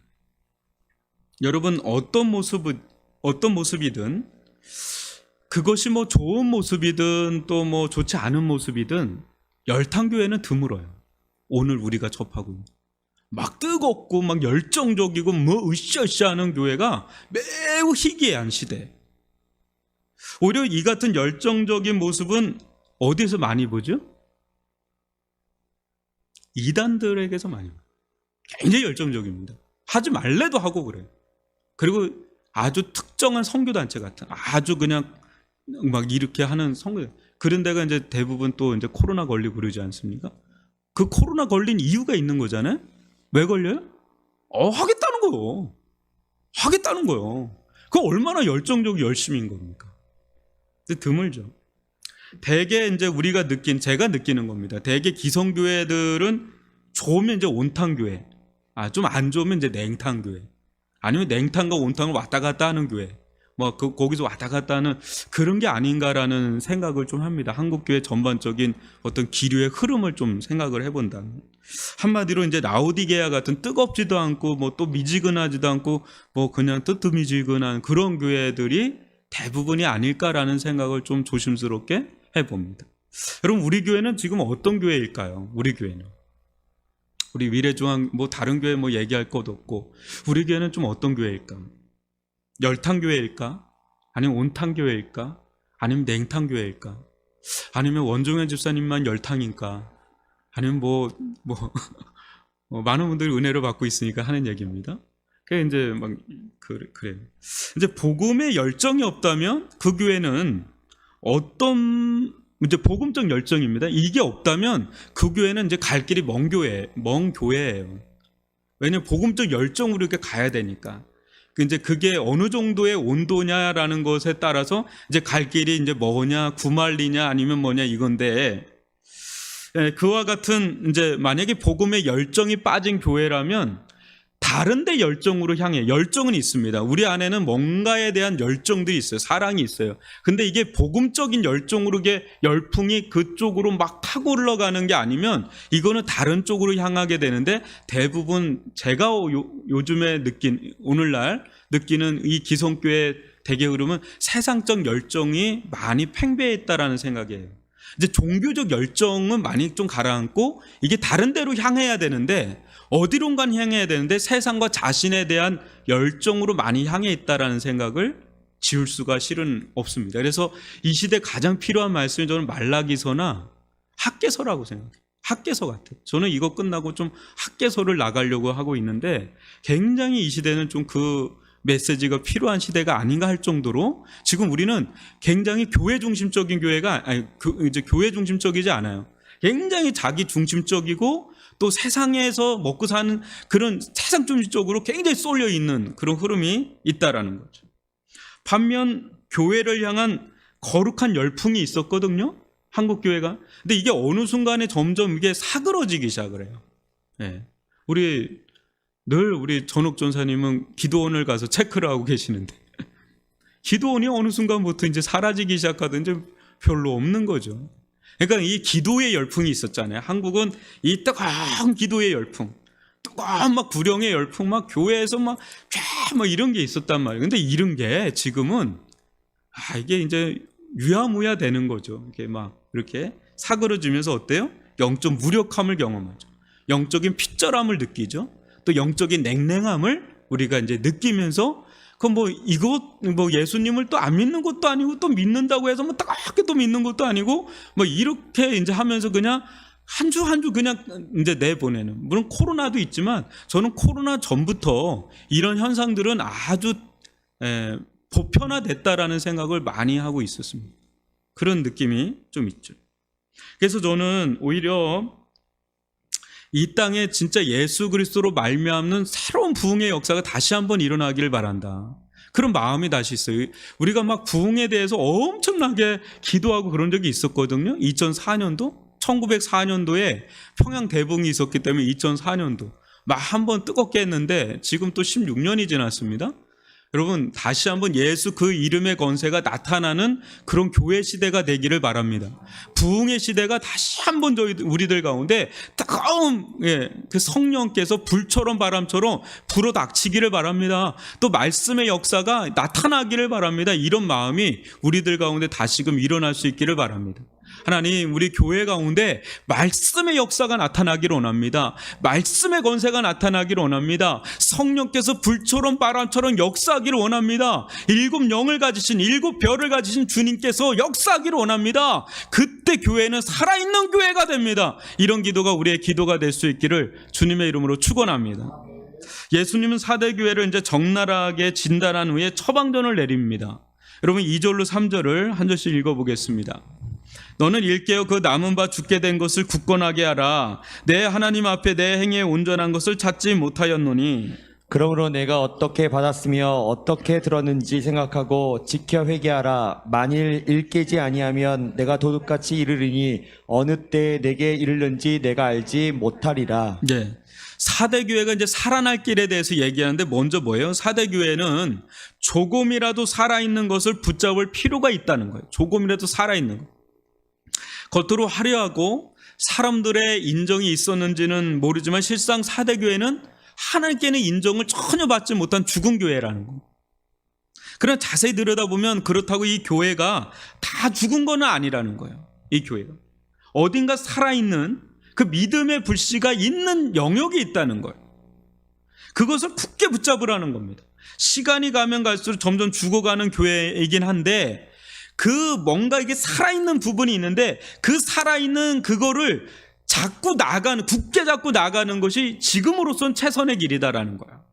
여러분 어떤 모습이든 그것이 뭐 좋은 모습이든 또 뭐 좋지 않은 모습이든 열탕교회는 드물어요. 오늘 우리가 접하고 있는 막 뜨겁고 막 열정적이고 뭐 으쌰으쌰 하는 교회가 매우 희귀한 시대. 오히려 이 같은 열정적인 모습은 어디서 많이 보죠? 이단들에게서 많이 봐요. 굉장히 열정적입니다. 하지 말래도 하고 그래요. 그리고 아주 특정한 선교단체 같은 아주 그냥 막 이렇게 하는 선교, 그런 데가 이제 대부분 또 이제 코로나 걸리고 그러지 않습니까? 그 코로나 걸린 이유가 있는 거잖아요. 왜 걸려요? 하겠다는 거요. 하겠다는 거요. 그 얼마나 열정적이고 열심인 겁니까? 근데 드물죠. 대개 이제 우리가 제가 느끼는 겁니다. 대개 기성교회들은 좋으면 이제 온탕교회, 좀 안 좋으면 이제 냉탕교회, 아니면 냉탕과 온탕을 왔다 갔다 하는 교회, 거기서 왔다 갔다 하는 그런 게 아닌가라는 생각을 좀 합니다. 한국교회 전반적인 어떤 기류의 흐름을 좀 생각을 해본다면. 한마디로 이제 라오디게아 같은 뜨겁지도 않고 또 미지근하지도 않고 그냥 뜨뜻미지근한 그런 교회들이 대부분이 아닐까라는 생각을 좀 조심스럽게 해봅니다. 여러분, 우리 교회는 지금 어떤 교회일까요? 우리 교회는. 우리 미래중앙 다른 교회 얘기할 것도 없고, 우리 교회는 좀 어떤 교회일까? 열탕교회일까? 아니면 온탕교회일까? 아니면 냉탕교회일까? 아니면 원종현 집사님만 열탕인가? 아니면 많은 분들이 은혜를 받고 있으니까 하는 얘기입니다. 그게 이제 그래요. 이제 복음의 열정이 없다면 그 교회는 이제 복음적 열정입니다. 이게 없다면 그 교회는 이제 갈 길이 먼 교회예요. 왜냐면 복음적 열정으로 이렇게 가야 되니까. 이제 그게 어느 정도의 온도냐라는 것에 따라서 이제 갈 길이 이제 뭐냐, 구말리냐 아니면 뭐냐 이건데, 그와 같은 이제 만약에 복음의 열정이 빠진 교회라면 다른 데 열정으로 향해, 열정은 있습니다. 우리 안에는 뭔가에 대한 열정들이 있어요. 사랑이 있어요. 근데 이게 복음적인 열정으로 이게 열풍이 그쪽으로 막 타고 흘러가는 게 아니면 이거는 다른 쪽으로 향하게 되는데, 대부분 제가 요즘에 오늘날 느끼는 이 기성교회 대개 흐름은 세상적 열정이 많이 팽배해 있다라는 생각이에요. 이제 종교적 열정은 많이 좀 가라앉고 이게 다른 데로 향해야 되는데, 어디론가 향해야 되는데 세상과 자신에 대한 열정으로 많이 향해 있다라는 생각을 지울 수가 실은 없습니다. 그래서 이 시대 가장 필요한 말씀이 저는 말라기서나 학개서라고 생각해요. 학개서 같아요. 저는 이거 끝나고 좀 학개서를 나가려고 하고 있는데, 굉장히 이 시대는 좀 그 메시지가 필요한 시대가 아닌가 할 정도로 지금 우리는 굉장히 교회 중심적인 이제 교회 중심적이지 않아요. 굉장히 자기 중심적이고 또 세상에서 먹고 사는 그런 세상 중심적으로 굉장히 쏠려 있는 그런 흐름이 있다라는 거죠. 반면 교회를 향한 거룩한 열풍이 있었거든요. 한국 교회가. 근데 이게 어느 순간에 점점 이게 사그러지기 시작을 해요. 네. 우리 전옥 전사님은 기도원을 가서 체크를 하고 계시는데, 기도원이 어느 순간부터 이제 사라지기 시작하든지 별로 없는 거죠. 그러니까 이 기도의 열풍이 있었잖아요. 한국은 이 뜨거운 기도의 열풍, 뜨거운 구령의 열풍, 교회에서 이런 게 있었단 말이에요. 근데 이런 게 지금은 이게 이제 유야무야 되는 거죠. 이게 이렇게 사그러지면서 어때요? 영적 무력함을 경험하죠. 영적인 핏절함을 느끼죠. 또 영적인 냉랭함을 우리가 이제 느끼면서 예수님을 또 안 믿는 것도 아니고 또 믿는다고 해서 따갑게 또 믿는 것도 아니고 이렇게 이제 하면서 그냥 한 주 한 주 그냥 이제 내보내는. 물론 코로나도 있지만 저는 코로나 전부터 이런 현상들은 아주 보편화됐다라는 생각을 많이 하고 있었습니다. 그런 느낌이 좀 있죠. 그래서 저는 오히려 이 땅에 진짜 예수 그리스도로 말미암는 새로운 부흥의 역사가 다시 한번 일어나기를 바란다. 그런 마음이 다시 있어요. 우리가 부흥에 대해서 엄청나게 기도하고 그런 적이 있었거든요. 1904년도에 평양 대붕이 있었기 때문에 2004년도 한번 뜨겁게 했는데 지금 또 16년이 지났습니다. 여러분, 다시 한번 예수 그 이름의 권세가 나타나는 그런 교회 시대가 되기를 바랍니다. 부흥의 시대가 다시 한번 우리들 가운데 뜨거운 그 성령께서 불처럼 바람처럼 불어닥치기를 바랍니다. 또 말씀의 역사가 나타나기를 바랍니다. 이런 마음이 우리들 가운데 다시금 일어날 수 있기를 바랍니다. 하나님, 우리 교회 가운데 말씀의 역사가 나타나기를 원합니다. 말씀의 권세가 나타나기를 원합니다. 성령께서 불처럼 바람처럼 역사하기를 원합니다. 7 영을 가지신 7 별을 가지신 주님께서 역사하기를 원합니다. 그때 교회는 살아있는 교회가 됩니다. 이런 기도가 우리의 기도가 될 수 있기를 주님의 이름으로 축원합니다. 예수님은 4대 교회를 이제 적나라하게 진단한 후에 처방전을 내립니다. 여러분, 2절로 3절을 한 절씩 읽어보겠습니다. 너는 일깨어 그 남은 바 죽게 된 것을 굳건하게 하라. 내 하나님 앞에 내 행위에 온전한 것을 찾지 못하였노니 그러므로 내가 어떻게 받았으며 어떻게 들었는지 생각하고 지켜 회개하라. 만일 일깨지 아니하면 내가 도둑같이 이르리니 어느 때에 내게 이르는지 내가 알지 못하리라. 네. 사대 교회가 이제 살아날 길에 대해서 얘기하는데 먼저 뭐예요? 사대 교회는 조금이라도 살아있는 것을 붙잡을 필요가 있다는 거예요. 조금이라도 살아있는 것. 겉으로 화려하고 사람들의 인정이 있었는지는 모르지만 실상 사대 교회는 하나님께는 인정을 전혀 받지 못한 죽은 교회라는 겁니다. 그러나 자세히 들여다보면 그렇다고 이 교회가 다 죽은 건 아니라는 거예요. 이 교회가. 어딘가 살아있는 그 믿음의 불씨가 있는 영역이 있다는 거예요. 그것을 굳게 붙잡으라는 겁니다. 시간이 가면 갈수록 점점 죽어가는 교회이긴 한데 그 뭔가 이게 살아있는 부분이 있는데 그 살아있는 그거를 잡고 나가는, 굳게 잡고 나가는 것이 지금으로선 최선의 길이다라는 거야.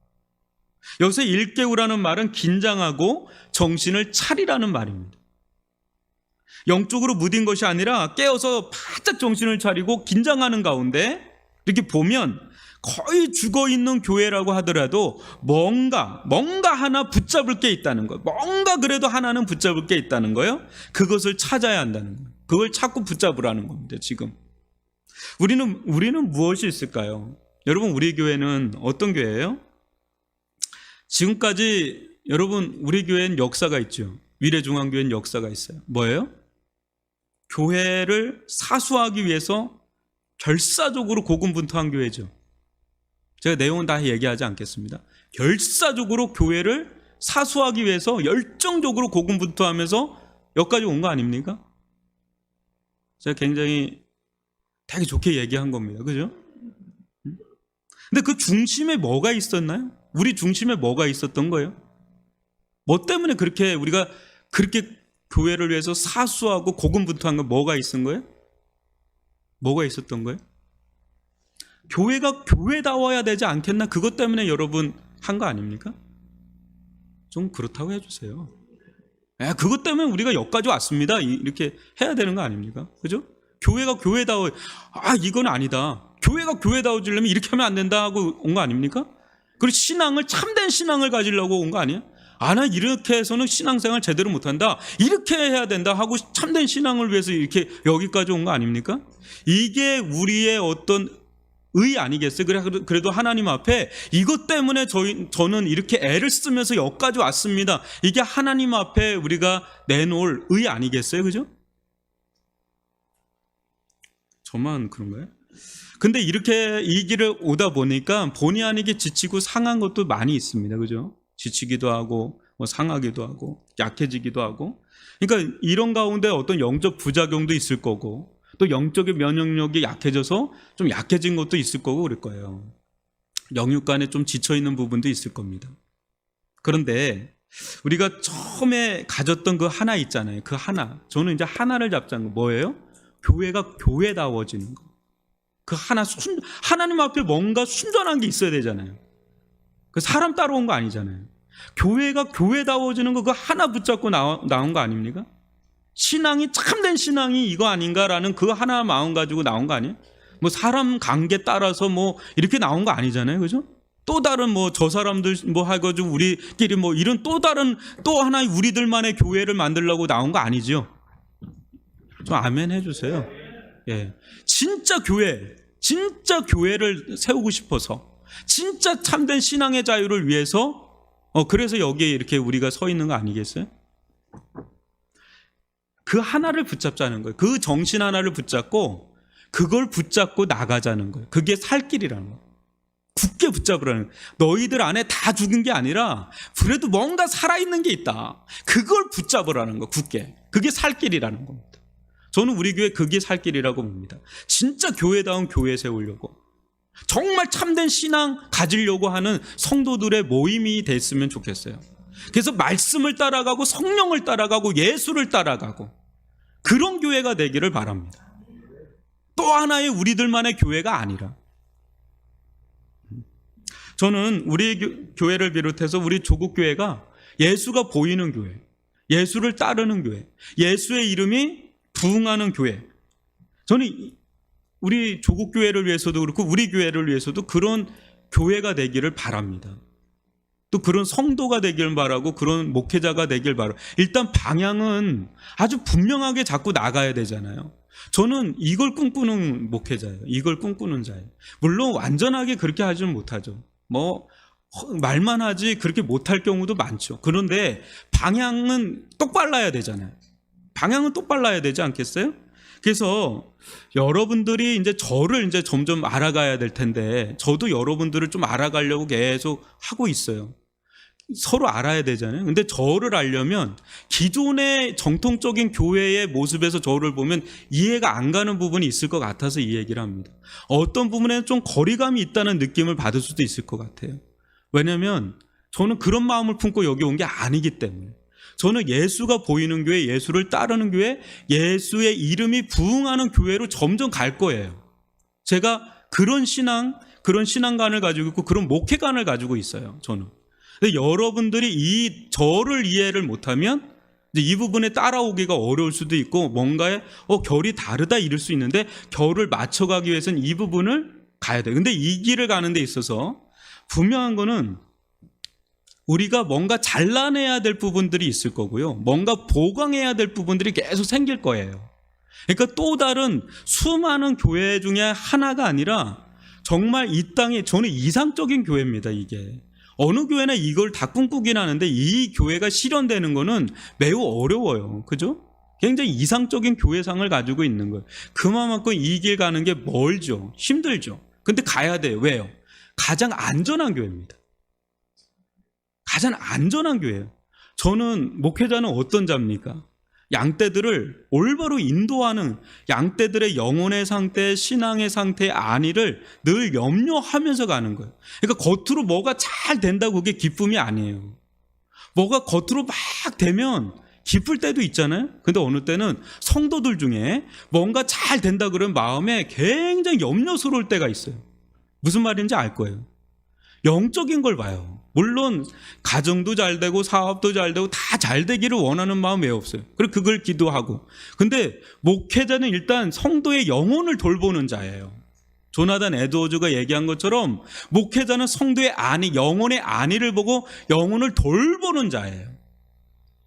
여기서 일깨우라는 말은 긴장하고 정신을 차리라는 말입니다. 영적으로 무딘 것이 아니라 깨어서 바짝 정신을 차리고 긴장하는 가운데 이렇게 보면 거의 죽어있는 교회라고 하더라도 뭔가 하나 붙잡을 게 있다는 거예요. 뭔가 그래도 하나는 붙잡을 게 있다는 거예요. 그것을 찾아야 한다는 거예요. 그걸 찾고 붙잡으라는 겁니다. 지금 우리는 무엇이 있을까요? 여러분, 우리 교회는 어떤 교회예요? 지금까지 여러분, 우리 교회는 역사가 있죠. 위례중앙교회는 역사가 있어요. 뭐예요? 교회를 사수하기 위해서 결사적으로 고군분투한 교회죠. 제가 내용은 다 얘기하지 않겠습니다. 결사적으로 교회를 사수하기 위해서 열정적으로 고군분투하면서 여기까지 온 거 아닙니까? 제가 굉장히 되게 좋게 얘기한 겁니다. 그죠? 근데 그 중심에 뭐가 있었나요? 우리 중심에 뭐가 있었던 거예요? 뭐 때문에 우리가 그렇게 교회를 위해서 사수하고 고군분투한 건 뭐가 있은 거예요? 뭐가 있었던 거예요? 교회가 교회다워야 되지 않겠나? 그것 때문에 여러분 한 거 아닙니까? 좀 그렇다고 해주세요. 그것 때문에 우리가 여기까지 왔습니다. 이렇게 해야 되는 거 아닙니까? 그죠? 교회가 교회다워. 이건 아니다. 교회가 교회다워지려면 이렇게 하면 안 된다 하고 온 거 아닙니까? 그리고 참된 신앙을 가지려고 온 거 아니에요? 나 이렇게 해서는 신앙생활 제대로 못한다. 이렇게 해야 된다 하고 참된 신앙을 위해서 이렇게 여기까지 온 거 아닙니까? 이게 우리의 어떤 의 아니겠어요? 그래도 하나님 앞에 이것 때문에 저는 이렇게 애를 쓰면서 여기까지 왔습니다. 이게 하나님 앞에 우리가 내놓을 의 아니겠어요? 그죠? 저만 그런가요? 근데 이렇게 이 길을 오다 보니까 본의 아니게 지치고 상한 것도 많이 있습니다. 그죠? 지치기도 하고 상하기도 하고 약해지기도 하고. 그러니까 이런 가운데 어떤 영적 부작용도 있을 거고 또 영적인 면역력이 약해져서 좀 약해진 것도 있을 거고 그럴 거예요. 영육간에 좀 지쳐있는 부분도 있을 겁니다. 그런데 우리가 처음에 가졌던 그 하나 있잖아요. 그 하나. 저는 이제 하나를 잡자는 거 뭐예요? 교회가 교회다워지는 거. 그 하나님 앞에 뭔가 순전한 게 있어야 되잖아요. 그 사람 따라온 거 아니잖아요. 교회가 교회다워지는 거 그 하나 붙잡고 나온 거 아닙니까? 신앙이 참된 신앙이 이거 아닌가라는 그 하나 마음 가지고 나온 거 아니에요? 사람 관계 따라서 이렇게 나온 거 아니잖아요. 그죠? 또 다른 저 사람들 해가지고 우리끼리 이런 또 다른 또 하나의 우리들만의 교회를 만들려고 나온 거 아니죠? 좀 아멘 해주세요. 예. 진짜 교회를 세우고 싶어서 진짜 참된 신앙의 자유를 위해서 그래서 여기에 이렇게 우리가 서 있는 거 아니겠어요? 그 하나를 붙잡자는 거예요. 그 정신 하나를 붙잡고 그걸 붙잡고 나가자는 거예요. 그게 살 길이라는 거예요. 굳게 붙잡으라는 거예요. 너희들 안에 다 죽은 게 아니라 그래도 뭔가 살아있는 게 있다. 그걸 붙잡으라는 거예요. 굳게. 그게 살 길이라는 겁니다. 저는 우리 교회 그게 살 길이라고 봅니다. 진짜 교회다운 교회 세우려고 정말 참된 신앙 가지려고 하는 성도들의 모임이 됐으면 좋겠어요. 그래서 말씀을 따라가고 성령을 따라가고 예수를 따라가고 그런 교회가 되기를 바랍니다. 또 하나의 우리들만의 교회가 아니라. 저는 우리 교회를 비롯해서 우리 조국교회가 예수가 보이는 교회, 예수를 따르는 교회, 예수의 이름이 부흥하는 교회. 저는 우리 조국교회를 위해서도 그렇고 우리 교회를 위해서도 그런 교회가 되기를 바랍니다. 또 그런 성도가 되길 바라고 그런 목회자가 되길 바라고 일단 방향은 아주 분명하게 자꾸 나가야 되잖아요. 저는 이걸 꿈꾸는 목회자예요. 이걸 꿈꾸는 자예요. 물론 완전하게 그렇게 하지는 못하죠. 뭐 말만 하지 그렇게 못할 경우도 많죠. 그런데 방향은 똑발라야 되잖아요. 방향은 똑발라야 되지 않겠어요? 그래서 여러분들이 이제 저를 이제 점점 알아가야 될 텐데 저도 여러분들을 좀 알아가려고 계속 하고 있어요. 서로 알아야 되잖아요. 근데 저를 알려면 기존의 정통적인 교회의 모습에서 저를 보면 이해가 안 가는 부분이 있을 것 같아서 이 얘기를 합니다. 어떤 부분에는 좀 거리감이 있다는 느낌을 받을 수도 있을 것 같아요. 왜냐하면 저는 그런 마음을 품고 여기 온 게 아니기 때문에. 저는 예수가 보이는 교회, 예수를 따르는 교회, 예수의 이름이 부흥하는 교회로 점점 갈 거예요. 제가 그런 신앙관을 가지고 있고 그런 목회관을 가지고 있어요. 저는. 근데 여러분들이 이 저를 이해를 못하면 이제 이 부분에 따라오기가 어려울 수도 있고 뭔가에 결이 다르다 이럴 수 있는데 결을 맞춰가기 위해서는 이 부분을 가야 돼요. 근데 이 길을 가는 데 있어서 분명한 거는 우리가 뭔가 잘라내야 될 부분들이 있을 거고요. 뭔가 보강해야 될 부분들이 계속 생길 거예요. 그러니까 또 다른 수많은 교회 중에 하나가 아니라 정말 이 땅에 저는 이상적인 교회입니다. 이게. 어느 교회나 이걸 다 꿈꾸긴 하는데 이 교회가 실현되는 거는 매우 어려워요. 그죠? 굉장히 이상적인 교회상을 가지고 있는 거예요. 그만큼 이 길 가는 게 멀죠. 힘들죠. 근데 가야 돼요. 왜요? 가장 안전한 교회입니다. 가장 안전한 교회예요. 저는 목회자는 어떤 자입니까? 양떼들을 올바로 인도하는 양떼들의 영혼의 상태, 신앙의 상태의 안위를 늘 염려하면서 가는 거예요. 그러니까 겉으로 뭐가 잘 된다고 그게 기쁨이 아니에요. 뭐가 겉으로 막 되면 기쁠 때도 있잖아요. 근데 어느 때는 성도들 중에 뭔가 잘 된다 그러면 마음에 굉장히 염려스러울 때가 있어요. 무슨 말인지 알 거예요. 영적인 걸 봐요. 물론 가정도 잘 되고 사업도 잘 되고 다 잘 되기를 원하는 마음 왜 없어요? 그리고 그걸 기도하고. 근데 목회자는 일단 성도의 영혼을 돌보는 자예요. 조나단 에드워즈가 얘기한 것처럼 목회자는 성도의 영혼의 안위를 보고 영혼을 돌보는 자예요.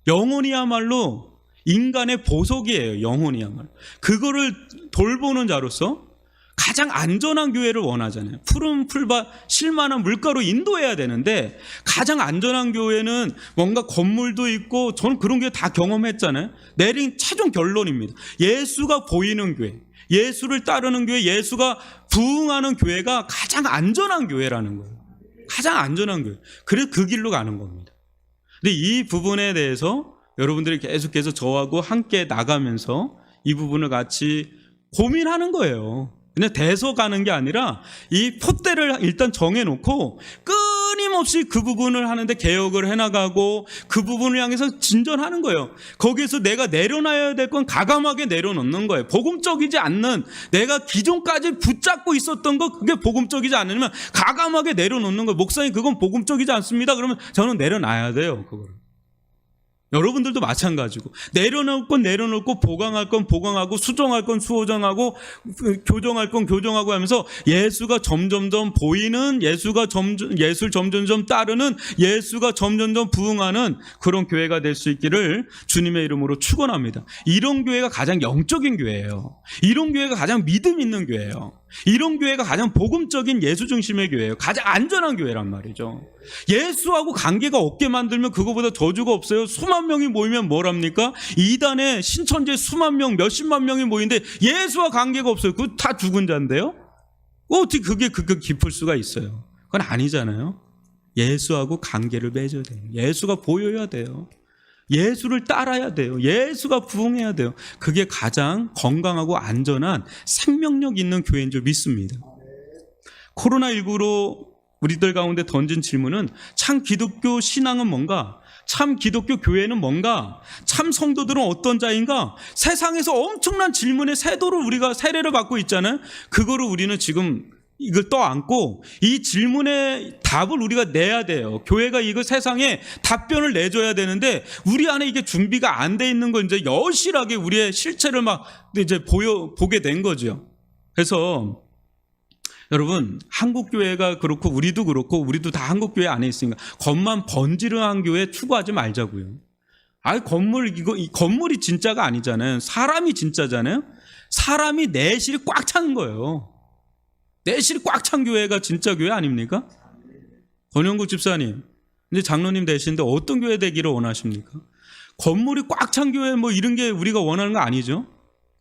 영혼이야말로 인간의 보석이에요. 영혼이야말로. 그거를 돌보는 자로서 가장 안전한 교회를 원하잖아요. 푸른 풀밭 실만한 물가로 인도해야 되는데 가장 안전한 교회는 뭔가 건물도 있고 저는 그런 게 다 경험했잖아요. 내린 최종 결론입니다. 예수가 보이는 교회, 예수를 따르는 교회, 예수가 부흥하는 교회가 가장 안전한 교회라는 거예요. 가장 안전한 교회. 그래서 그 길로 가는 겁니다. 근데 이 부분에 대해서 여러분들이 계속해서 저하고 함께 나가면서 이 부분을 같이 고민하는 거예요. 그냥 대서 가는 게 아니라 이 폿대를 일단 정해놓고 끊임없이 그 부분을 하는데 개혁을 해나가고 그 부분을 향해서 진전하는 거예요. 거기에서 내가 내려놔야 될 건 가감하게 내려놓는 거예요. 복음적이지 않는 내가 기존까지 붙잡고 있었던 거 그게 복음적이지 않으면 가감하게 내려놓는 거예요. 목사님 그건 복음적이지 않습니다. 그러면 저는 내려놔야 돼요. 그거를. 여러분들도 마찬가지고 내려놓을 건 내려놓고 보강할 건 보강하고 수정할 건 수정하고 교정할 건 교정하고 하면서 예수가 점점점 보이는 예수를 점점점 따르는 예수가 점점점 부흥하는 그런 교회가 될 수 있기를 주님의 이름으로 축원합니다. 이런 교회가 가장 영적인 교회예요. 이런 교회가 가장 믿음 있는 교회예요. 이런 교회가 가장 복음적인 예수 중심의 교회예요. 가장 안전한 교회란 말이죠. 예수하고 관계가 없게 만들면 그거보다 저주가 없어요. 수만 명이 모이면 뭘 합니까? 이단에 신천지에 수만 명, 몇십만 명이 모이는데 예수와 관계가 없어요. 그거 다 죽은 자인데요? 어떻게 그게 깊을 수가 있어요? 그건 아니잖아요. 예수하고 관계를 맺어야 돼요. 예수가 보여야 돼요. 예수를 따라야 돼요. 예수가 부흥해야 돼요. 그게 가장 건강하고 안전한 생명력 있는 교회인 줄 믿습니다. 코로나19로 우리들 가운데 던진 질문은 참 기독교 신앙은 뭔가? 참 기독교 교회는 뭔가? 참 성도들은 어떤 자인가? 세상에서 엄청난 질문의 세례를 받고 있잖아요. 그거를 우리는 지금 이걸 떠안고 이 질문의 답을 우리가 내야 돼요. 교회가 이거 세상에 답변을 내줘야 되는데 우리 안에 이게 준비가 안 돼 있는 건 이제 여실하게 우리의 실체를 막 이제 보게 된 거죠. 그래서 여러분, 한국 교회가 그렇고 우리도 다 한국 교회 안에 있으니까 겉만 번지르한 교회 추구하지 말자고요. 아, 이 건물이 진짜가 아니잖아요. 사람이 진짜잖아요. 사람이 내실이 꽉 차는 거예요. 내실이 꽉 찬 교회가 진짜 교회 아닙니까? 권영국 집사님, 이제 장로님 되시는데 어떤 교회 되기를 원하십니까? 건물이 꽉 찬 교회 뭐 이런 게 우리가 원하는 거 아니죠?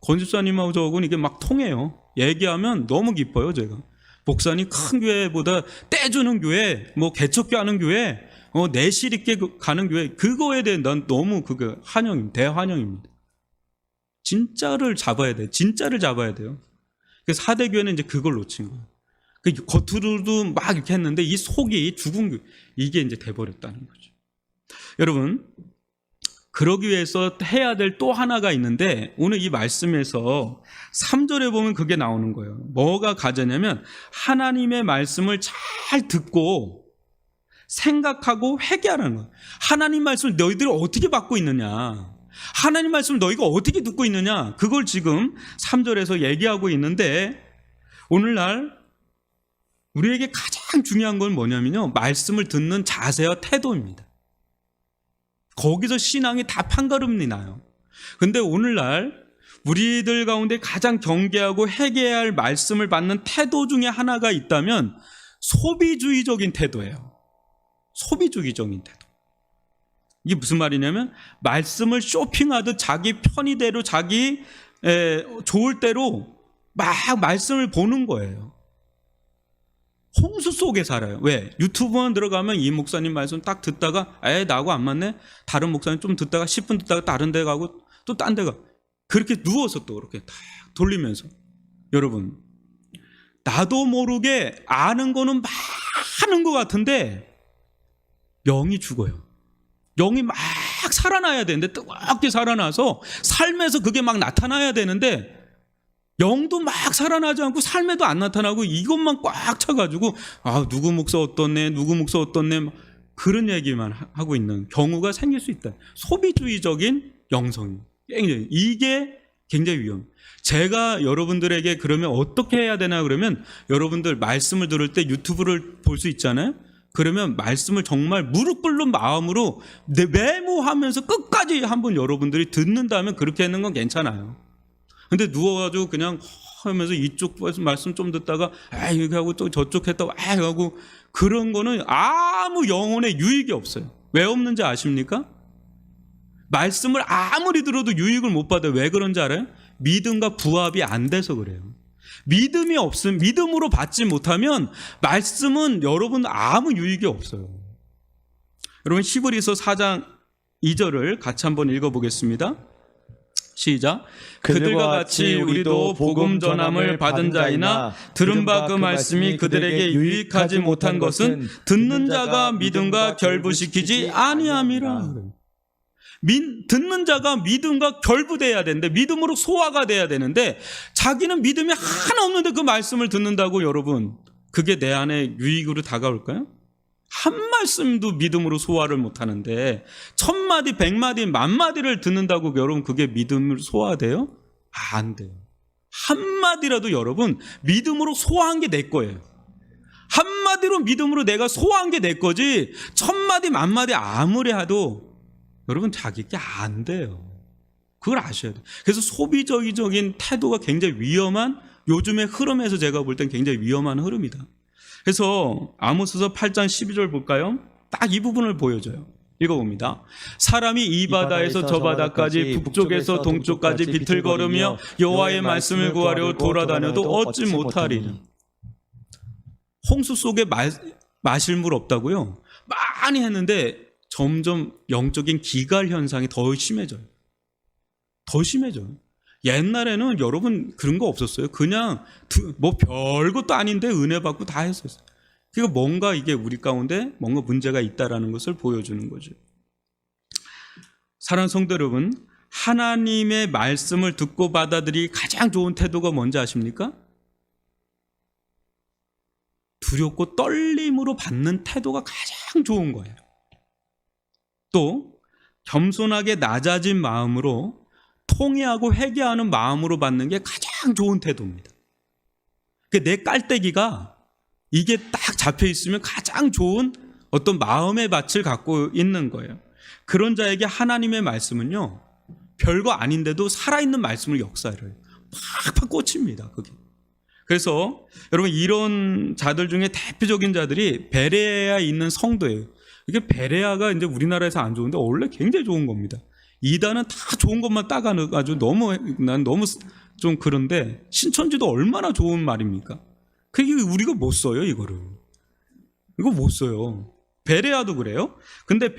권 집사님하고 저하고는 이게 막 통해요. 얘기하면 너무 기뻐요, 제가. 목사님 큰 교회보다 떼주는 교회, 뭐 개척교 하는 교회, 내실 있게 가는 교회, 그거에 대해 난 너무 그거 대환영입니다. 진짜를 잡아야 돼. 진짜를 잡아야 돼요. 그래서 4대 교회는 이제 그걸 놓친 거예요. 겉으로도 막 이렇게 했는데 이 속이 죽은 교회, 이게 이제 돼버렸다는 거죠. 여러분, 그러기 위해서 해야 될 또 하나가 있는데 오늘 이 말씀에서 3절에 보면 그게 나오는 거예요. 뭐가 가자냐면 하나님의 말씀을 잘 듣고 생각하고 회개하라는 거예요. 하나님 말씀을 너희들이 어떻게 받고 있느냐, 하나님 말씀을 너희가 어떻게 듣고 있느냐, 그걸 지금 3절에서 얘기하고 있는데 오늘날 우리에게 가장 중요한 건 뭐냐면요, 말씀을 듣는 자세와 태도입니다. 거기서 신앙이 다 판가름이 나요. 근데 오늘날 우리들 가운데 가장 경계하고 회개해야 할 말씀을 받는 태도 중에 하나가 있다면 소비주의적인 태도예요. 소비주의적인 태도. 이게 무슨 말이냐면 말씀을 쇼핑하듯 자기 편의대로 자기 좋을 대로 막 말씀을 보는 거예요. 홍수 속에 살아요. 왜? 유튜브만 들어가면 이 목사님 말씀 딱 듣다가 나하고 안 맞네? 다른 목사님 좀 듣다가 10분 듣다가 다른 데 가고 또 딴 데 가. 그렇게 누워서 또 그렇게 딱 돌리면서. 여러분, 나도 모르게 아는 거는 많은 것 같은데 영이 죽어요. 영이 막 살아나야 되는데, 뜨겁게 살아나서 삶에서 그게 막 나타나야 되는데 영도 막 살아나지 않고 삶에도 안 나타나고 이것만 꽉 차가지고 누구 목사 어떻네, 누구 목사 어떻네, 그런 얘기만 하고 있는 경우가 생길 수 있다. 소비주의적인 영성이 이게 굉장히 위험해요. 제가 여러분들에게 그러면 어떻게 해야 되나, 그러면 여러분들 말씀을 들을 때 유튜브를 볼 수 있잖아요. 그러면 말씀을 정말 무릎 꿇는 마음으로 메모하면서 끝까지 한번 여러분들이 듣는다면 그렇게 하는 건 괜찮아요. 근데 누워가지고 그냥 하면서 이쪽 말씀 좀 듣다가 이렇게 하고 또 저쪽 했다고 하고 그런 거는 아무 영혼의 유익이 없어요. 왜 없는지 아십니까? 말씀을 아무리 들어도 유익을 못 받아요. 왜 그런지 알아요? 믿음과 부합이 안 돼서 그래요. 믿음이 없음, 믿음으로 받지 못하면 말씀은 여러분 아무 유익이 없어요. 여러분, 히브리서 4장 2절을 같이 한번 읽어보겠습니다. 시작. 그들과 같이 우리도 복음 전함을 받은 자이나 들은 바 그 말씀이 그들에게 유익하지 못한 것은 듣는 자가 믿음과 결부시키지 아니함이라. 듣는 자가 믿음과 결부돼야 되는데, 믿음으로 소화가 돼야 되는데 자기는 믿음이 하나 없는데 그 말씀을 듣는다고 여러분, 그게 내 안에 유익으로 다가올까요? 한 말씀도 믿음으로 소화를 못하는데 1000마디, 100마디, 10,000마디를 듣는다고 여러분 그게 믿음으로 소화돼요? 안 돼요. 한마디라도 여러분 믿음으로 소화한 게 내 거예요. 한마디로 믿음으로 내가 소화한 게 내 거지 1000마디, 10,000마디 아무리 해도 여러분 자기게 안 돼요. 그걸 아셔야 돼요. 그래서 소비주의적인 태도가 굉장히 위험한, 요즘의 흐름에서 제가 볼 땐 굉장히 위험한 흐름이다. 그래서 아모스서 8장 12절 볼까요? 딱 이 부분을 보여줘요. 읽어봅니다. 사람이 이 바다에서 저 바다까지 북쪽에서 동쪽까지 비틀거리며 여호와의 말씀을 구하려 돌아다녀도 얻지 못하리라. 홍수 속에 마실 물 없다고요? 많이 했는데 점점 영적인 기갈 현상이 더 심해져요. 더 심해져요. 옛날에는 여러분 그런 거 없었어요. 그냥 뭐 별것도 아닌데 은혜 받고 다 했었어요. 그러니까 뭔가 이게 우리 가운데 뭔가 문제가 있다라는 것을 보여주는 거죠. 사랑하는 성도 여러분, 하나님의 말씀을 듣고 받아들이 가장 좋은 태도가 뭔지 아십니까? 두렵고 떨림으로 받는 태도가 가장 좋은 거예요. 또 겸손하게 낮아진 마음으로 통회하고 회개하는 마음으로 받는 게 가장 좋은 태도입니다. 내 깔때기가 이게 딱 잡혀 있으면 가장 좋은 어떤 마음의 밭을 갖고 있는 거예요. 그런 자에게 하나님의 말씀은요, 별거 아닌데도 살아있는 말씀을 역사해요. 팍팍 꽂힙니다, 그게. 그래서 여러분, 이런 자들 중에 대표적인 자들이 베레아에 있는 성도예요. 이게 베레아가 이제 우리나라에서 안 좋은데 원래 굉장히 좋은 겁니다. 이단은 다 좋은 것만 따가지고 난 너무 좀 그런데 신천지도 얼마나 좋은 말입니까? 그게 우리가 못 써요, 이거를. 이거 못 써요. 베레아도 그래요. 근데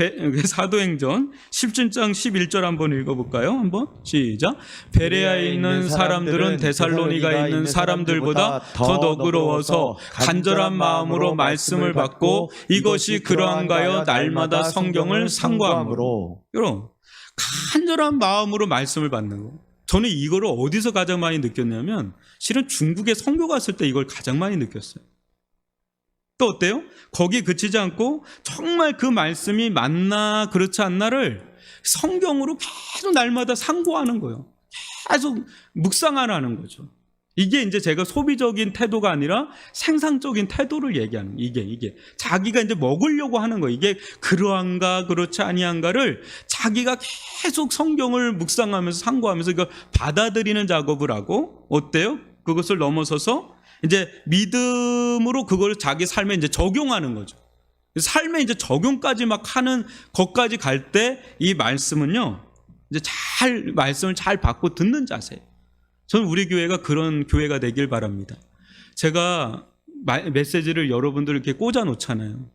사도행전 17장 11절 한번 읽어볼까요? 한번 시작. 베레아에 있는 사람들은 데살로니가에 있는 사람들보다 더 너그러워서 간절한 마음으로 말씀을 받고 이것이 그러한가여 날마다 성경을 상고함으로. 여러분, 간절한 마음으로 말씀을 받는 거. 저는 이거를 어디서 가장 많이 느꼈냐면 실은 중국에 선교 갔을 때 이걸 가장 많이 느꼈어요. 또 어때요? 거기 그치지 않고 정말 그 말씀이 맞나 그렇지 않나를 성경으로 계속 날마다 상고하는 거예요. 계속 묵상하라는 거죠. 이게 이제 제가 소비적인 태도가 아니라 생산적인 태도를 얘기하는 거예요. 이게 자기가 이제 먹으려고 하는 거예요. 이게 그러한가 그렇지 아니한가를 자기가 계속 성경을 묵상하면서 상고하면서 이걸 받아들이는 작업을 하고, 어때요? 그것을 넘어서서 이제 믿음으로 그걸 자기 삶에 이제 적용하는 거죠. 삶에 이제 적용까지 막 하는 것까지 갈 때 이 말씀은요, 이제 말씀을 잘 받고 듣는 자세예요. 저는 우리 교회가 그런 교회가 되길 바랍니다. 제가 메시지를 여러분들 이렇게 꽂아 놓잖아요.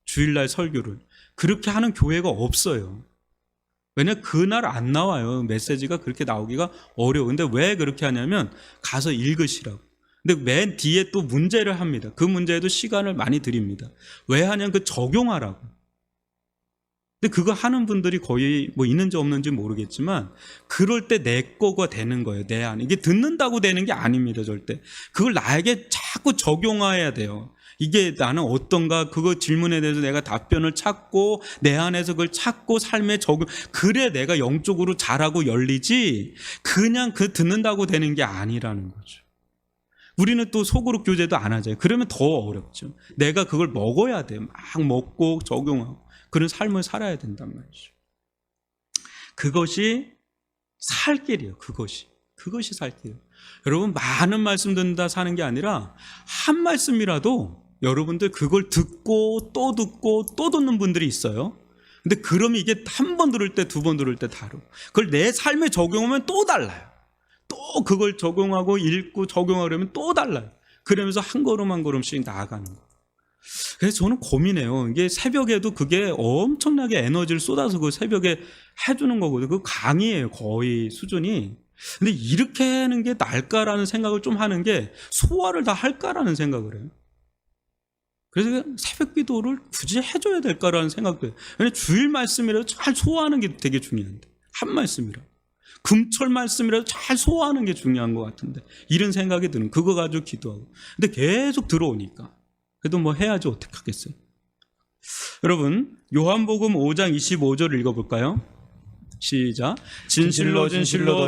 주일날 설교를. 그렇게 하는 교회가 없어요. 왜냐면 그날 안 나와요. 메시지가 그렇게 나오기가 어려워. 근데 왜 그렇게 하냐면 가서 읽으시라고. 근데 맨 뒤에 또 문제를 합니다. 그 문제에도 시간을 많이 드립니다. 왜 하냐면 그 적용하라고. 근데 그거 하는 분들이 거의 뭐 있는지 없는지 모르겠지만 그럴 때 내 거가 되는 거예요. 내 안에. 이게 듣는다고 되는 게 아닙니다. 절대. 그걸 나에게 자꾸 적용해야 돼요. 이게 나는 어떤가, 그거 질문에 대해서 내가 답변을 찾고 내 안에서 그걸 찾고 삶에 적용, 그래 내가 영적으로 자라고 열리지 그냥 그 듣는다고 되는 게 아니라는 거죠. 우리는 또 소그룹 교제도 안 하잖아요. 그러면 더 어렵죠. 내가 그걸 먹어야 돼요. 막 먹고 적용하고 그런 삶을 살아야 된단 말이죠. 그것이 살 길이에요. 그것이 살 길이에요. 여러분, 많은 말씀 듣는다 사는 게 아니라 한 말씀이라도 여러분들 그걸 듣고 또 듣는 분들이 있어요. 근데 그러면 이게 한 번 들을 때, 두 번 들을 때 다르고, 그걸 내 삶에 적용하면 또 달라요. 또 그걸 적용하고 읽고 적용하려면 또 달라요. 그러면서 한 걸음 한 걸음씩 나아가는 거. 그래서 저는 고민해요. 이게 새벽에도 그게 엄청나게 에너지를 쏟아서 그 새벽에 해주는 거거든요. 그 강의예요, 거의 수준이. 근데 이렇게 하는 게 나을까라는 생각을 좀 하는 게, 소화를 다 할까라는 생각을 해요. 그래서 새벽 기도를 굳이 해줘야 될까라는 생각도 해요. 왜냐면 주일 말씀이라도 잘 소화하는 게 되게 중요한데, 한 말씀이라도. 금철 말씀이라도 잘 소화하는 게 중요한 것 같은데, 이런 생각이 드는, 그거 가지고 기도하고. 근데 계속 들어오니까 그래도 뭐 해야지 어떡하겠어요. 여러분, 요한복음 5장 25절 읽어볼까요? 시작. 진실로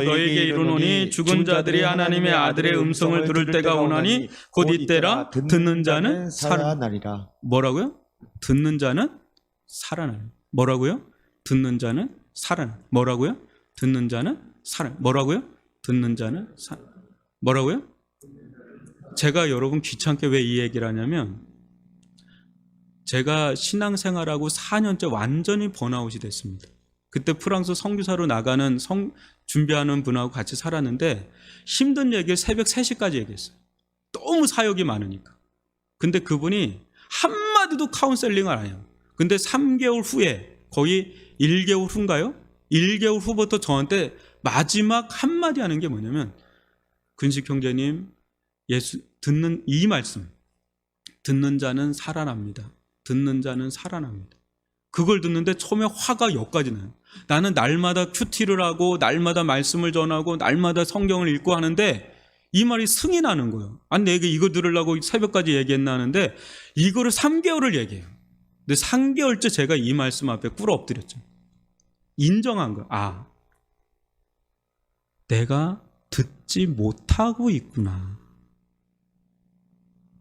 너에게 이르노니 죽은 자들이 하나님의 아들의 음성을 들을 때가 오나니 곧 이때라. 듣는 자는 살아나리라. 뭐라고요? 듣는 자는 살아나리라. 뭐라고요? 듣는 자는 살아나리라. 뭐라고요? 듣는 자는 살아나리라. 뭐라고요? 듣는 자는 살아나리라. 뭐라고요? 제가 여러분 귀찮게 왜 이 얘기를 하냐면, 제가 신앙생활하고 4년째 완전히 번아웃이 됐습니다. 그때 프랑스 선교사로 나가는 준비하는 분하고 같이 살았는데 힘든 얘기를 새벽 3시까지 얘기했어요. 너무 사역이 많으니까. 근데 그분이 한마디도 카운셀링을 안 해요. 근데 3개월 후에, 거의 1개월 후인가요? 1개월 후부터 저한테 마지막 한마디 하는 게 뭐냐면, 근식 형제님, 듣는 이 말씀, 듣는 자는 살아납니다. 듣는 자는 살아납니다. 그걸 듣는데 처음에 화가 여기까지 나요. 나는 날마다 큐티를 하고 날마다 말씀을 전하고 날마다 성경을 읽고 하는데 이 말이 승이 나는 거예요. 아니, 내가 이거 들으려고 새벽까지 얘기했나 하는데 이거를 3개월을 얘기해요. 근데 3개월째 제가 이 말씀 앞에 꿇어 엎드렸죠. 인정한 거예요. 아, 내가 듣지 못하고 있구나.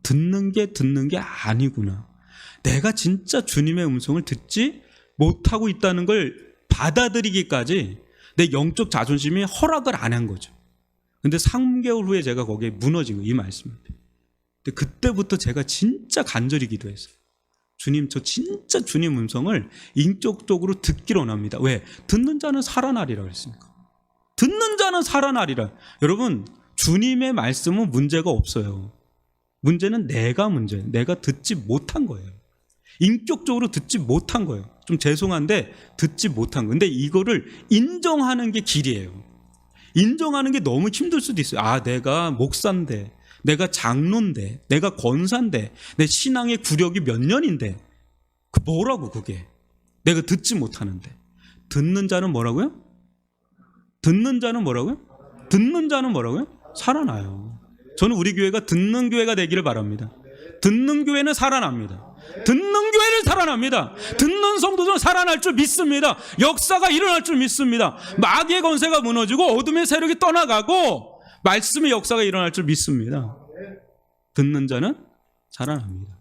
듣는 게 아니구나. 내가 진짜 주님의 음성을 듣지 못하고 있다는 걸 받아들이기까지 내 영적 자존심이 허락을 안 한 거죠. 근데 3개월 후에 제가 거기에 무너진 거예요. 이 말씀을. 근데 그때부터 제가 진짜 간절히 기도했어요. 주님, 저 진짜 주님 음성을 인격적으로 듣기를 원합니다. 왜? 듣는 자는 살아나리라 그랬으니까. 듣는 자는 살아나리라. 여러분, 주님의 말씀은 문제가 없어요. 문제는 내가 문제예요. 내가 듣지 못한 거예요. 인격적으로 듣지 못한 거예요. 좀 죄송한데 듣지 못한 거예요. 근데 이거를 인정하는 게 길이에요. 인정하는 게 너무 힘들 수도 있어요. 아, 내가 목사인데, 내가 장로인데, 내가 권사인데, 내 신앙의 구력이 몇 년인데, 그 뭐라고 그게? 내가 듣지 못하는데. 듣는 자는 뭐라고요? 듣는 자는 뭐라고요? 듣는 자는 뭐라고요? 살아나요. 저는 우리 교회가 듣는 교회가 되기를 바랍니다. 듣는 교회는 살아납니다. 듣는 교회는 살아납니다. 듣는 성도들은 살아날 줄 믿습니다. 역사가 일어날 줄 믿습니다. 마귀의 권세가 무너지고 어둠의 세력이 떠나가고 말씀의 역사가 일어날 줄 믿습니다. 듣는 자는 살아납니다.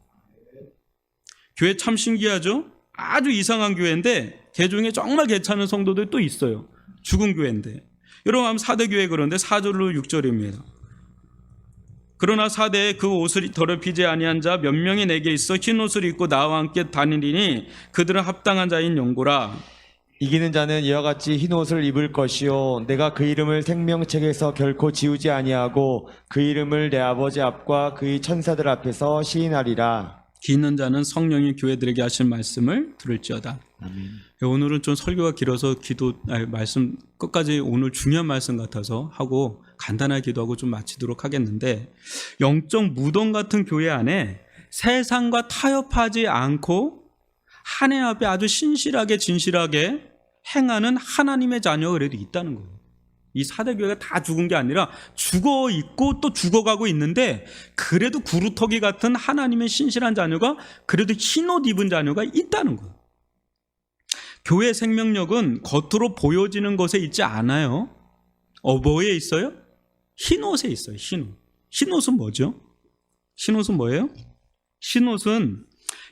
교회 참 신기하죠? 아주 이상한 교회인데 개 중에 정말 괜찮은 성도들이 또 있어요. 죽은 교회인데. 여러분 하면 4대 교회 그런데 4절로 6절입니다. 그러나 4대에 그 옷을 더럽히지 아니한 자 몇 명이 내게 있어 흰 옷을 입고 나와 함께 다니리니 그들은 합당한 자인 영고라. 이기는 자는 이와 같이 흰 옷을 입을 것이요 내가 그 이름을 생명책에서 결코 지우지 아니하고 그 이름을 내 아버지 앞과 그의 천사들 앞에서 시인하리라. 기 있는 자는 성령이 교회들에게 하신 말씀을 들을지어다. 아멘. 오늘은 좀 설교가 길어서 말씀 끝까지 오늘 중요한 말씀 같아서 하고 간단하게 기도하고 좀 마치도록 하겠는데, 영적 무덤 같은 교회 안에 세상과 타협하지 않고 하나님 앞에 아주 신실하게 진실하게 행하는 하나님의 자녀가 그래도 있다는 거예요. 이 4대 교회가 다 죽은 게 아니라 죽어 있고 또 죽어가고 있는데 그래도 구루터기 같은 하나님의 신실한 자녀가 그래도 흰옷 입은 자녀가 있다는 거예요. 교회 생명력은 겉으로 보여지는 것에 있지 않아요. 뭐에 있어요? 흰옷에 있어요. 흰옷. 흰옷은 뭐죠? 흰옷은 뭐예요? 흰옷은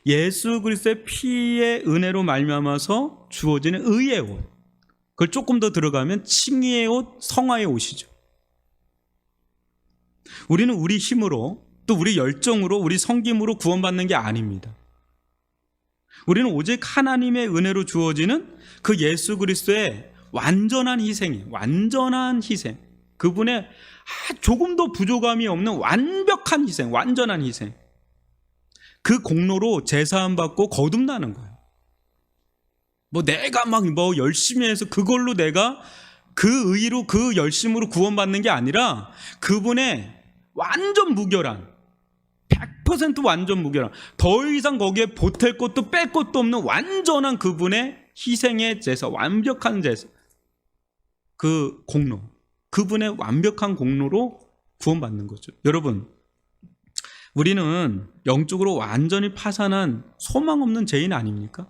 예수 그리스도의 피의 은혜로 말미암아서 주어지는 의의 옷. 그걸 조금 더 들어가면 칭의의 옷, 성화의 옷이죠. 우리는 우리 힘으로 또 우리 열정으로 우리 섬김으로 구원받는 게 아닙니다. 우리는 오직 하나님의 은혜로 주어지는 그 예수 그리스도의 완전한 희생이에요. 완전한 희생. 그분의 조금도 부족함이 없는 완벽한 희생, 완전한 희생. 그 공로로 제사함 받고 거듭나는 거예요. 내가 막 열심히 해서 그걸로 내가 그 의로 그 열심으로 구원받는 게 아니라 그분의 완전 무결한 100% 완전 무결한 더 이상 거기에 보탤 것도 뺄 것도 없는 완전한 그분의 희생의 제사, 완벽한 제사, 그 공로, 그분의 완벽한 공로로 구원받는 거죠. 여러분, 우리는 영적으로 완전히 파산한 소망 없는 죄인 아닙니까?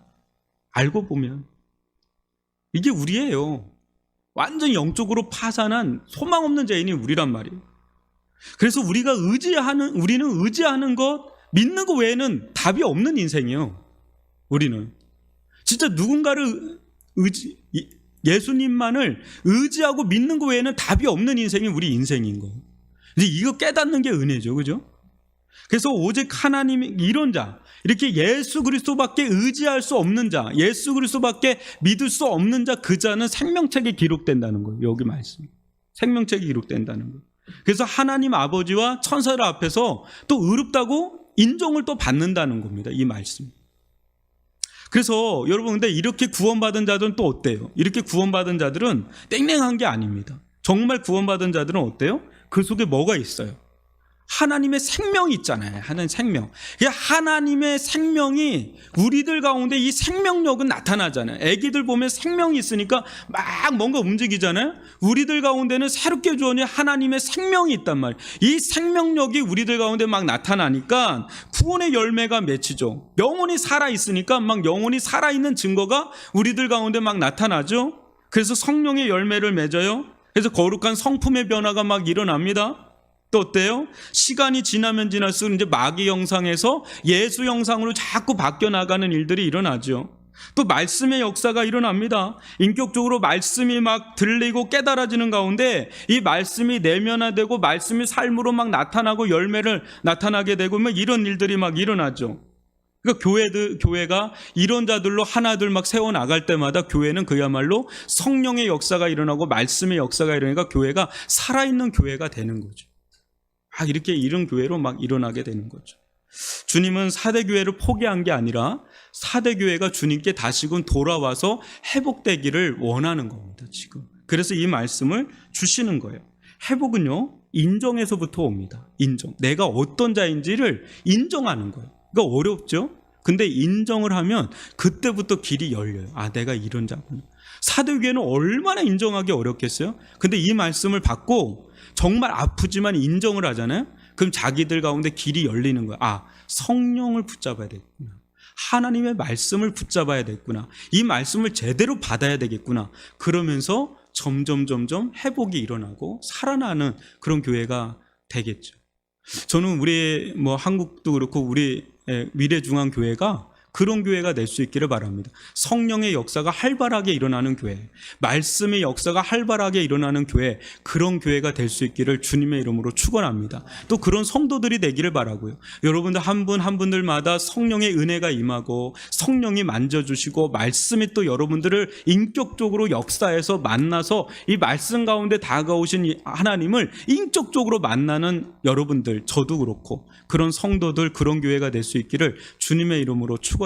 알고 보면 이게 우리예요. 완전 영적으로 파산한 소망 없는 죄인이 우리란 말이에요. 그래서 우리는 의지하는 것, 믿는 것 외에는 답이 없는 인생이에요. 우리는 진짜 누군가를 예수님만을 의지하고 믿는 것 외에는 답이 없는 인생이 우리 인생인 거예요. 이제 이거 깨닫는 게 은혜죠, 그죠? 그래서 오직 하나님이 이런 자, 이렇게 예수 그리스도밖에 의지할 수 없는 자, 예수 그리스도밖에 믿을 수 없는 자, 그 자는 생명책에 기록된다는 거예요. 여기 말씀. 생명책에 기록된다는 거예요. 그래서 하나님 아버지와 천사들 앞에서 또 의롭다고 인정을 또 받는다는 겁니다. 이 말씀. 그래서 여러분, 근데 이렇게 구원받은 자들은 또 어때요? 이렇게 구원받은 자들은 땡땡한 게 아닙니다. 정말 구원받은 자들은 어때요? 그 속에 뭐가 있어요? 하나님의 생명이 있잖아요. 하나님의 생명. 하나님의 생명이 우리들 가운데 이 생명력은 나타나잖아요. 애기들 보면 생명이 있으니까 막 뭔가 움직이잖아요. 우리들 가운데는 새롭게 주어진 하나님의 생명이 있단 말이에요. 이 생명력이 우리들 가운데 막 나타나니까 구원의 열매가 맺히죠. 영혼이 살아있으니까 막 영혼이 살아있는 증거가 우리들 가운데 막 나타나죠. 그래서 성령의 열매를 맺어요. 그래서 거룩한 성품의 변화가 막 일어납니다. 또 어때요? 시간이 지나면 지날수록 이제 마귀 형상에서 예수 형상으로 자꾸 바뀌어 나가는 일들이 일어나죠. 또 말씀의 역사가 일어납니다. 인격적으로 말씀이 막 들리고 깨달아지는 가운데 이 말씀이 내면화되고 말씀이 삶으로 막 나타나고 열매를 나타나게 되고 막 이런 일들이 막 일어나죠. 그러니까 교회가 이런 자들로 하나둘 막 세워나갈 때마다 교회는 그야말로 성령의 역사가 일어나고 말씀의 역사가 일어나니까 교회가 살아있는 교회가 되는 거죠. 막 이렇게 이런 교회로 막 일어나게 되는 거죠. 주님은 4대 교회를 포기한 게 아니라 4대 교회가 주님께 다시금 돌아와서 회복되기를 원하는 겁니다, 지금. 그래서 이 말씀을 주시는 거예요. 회복은요, 인정에서부터 옵니다. 인정. 내가 어떤 자인지를 인정하는 거예요. 그러니까 어렵죠? 근데 인정을 하면 그때부터 길이 열려요. 아, 내가 이런 자구나. 4대 교회는 얼마나 인정하기 어렵겠어요? 근데 이 말씀을 받고 정말 아프지만 인정을 하잖아요? 그럼 자기들 가운데 길이 열리는 거야. 아, 성령을 붙잡아야 되겠구나. 하나님의 말씀을 붙잡아야 되겠구나. 이 말씀을 제대로 받아야 되겠구나. 그러면서 점점 회복이 일어나고 살아나는 그런 교회가 되겠죠. 저는 우리 한국도 그렇고 우리 미래중앙교회가 그런 교회가 될 수 있기를 바랍니다. 성령의 역사가 활발하게 일어나는 교회, 말씀의 역사가 활발하게 일어나는 교회, 그런 교회가 될 수 있기를 주님의 이름으로 축원합니다. 또 그런 성도들이 되기를 바라고요. 여러분들 한 분 한 분들마다 성령의 은혜가 임하고 성령이 만져주시고 말씀이 또 여러분들을 인격적으로 역사에서 만나서 이 말씀 가운데 다가오신 이 하나님을 인격적으로 만나는 여러분들, 저도 그렇고 그런 성도들, 그런 교회가 될 수 있기를 주님의 이름으로 축원합니다.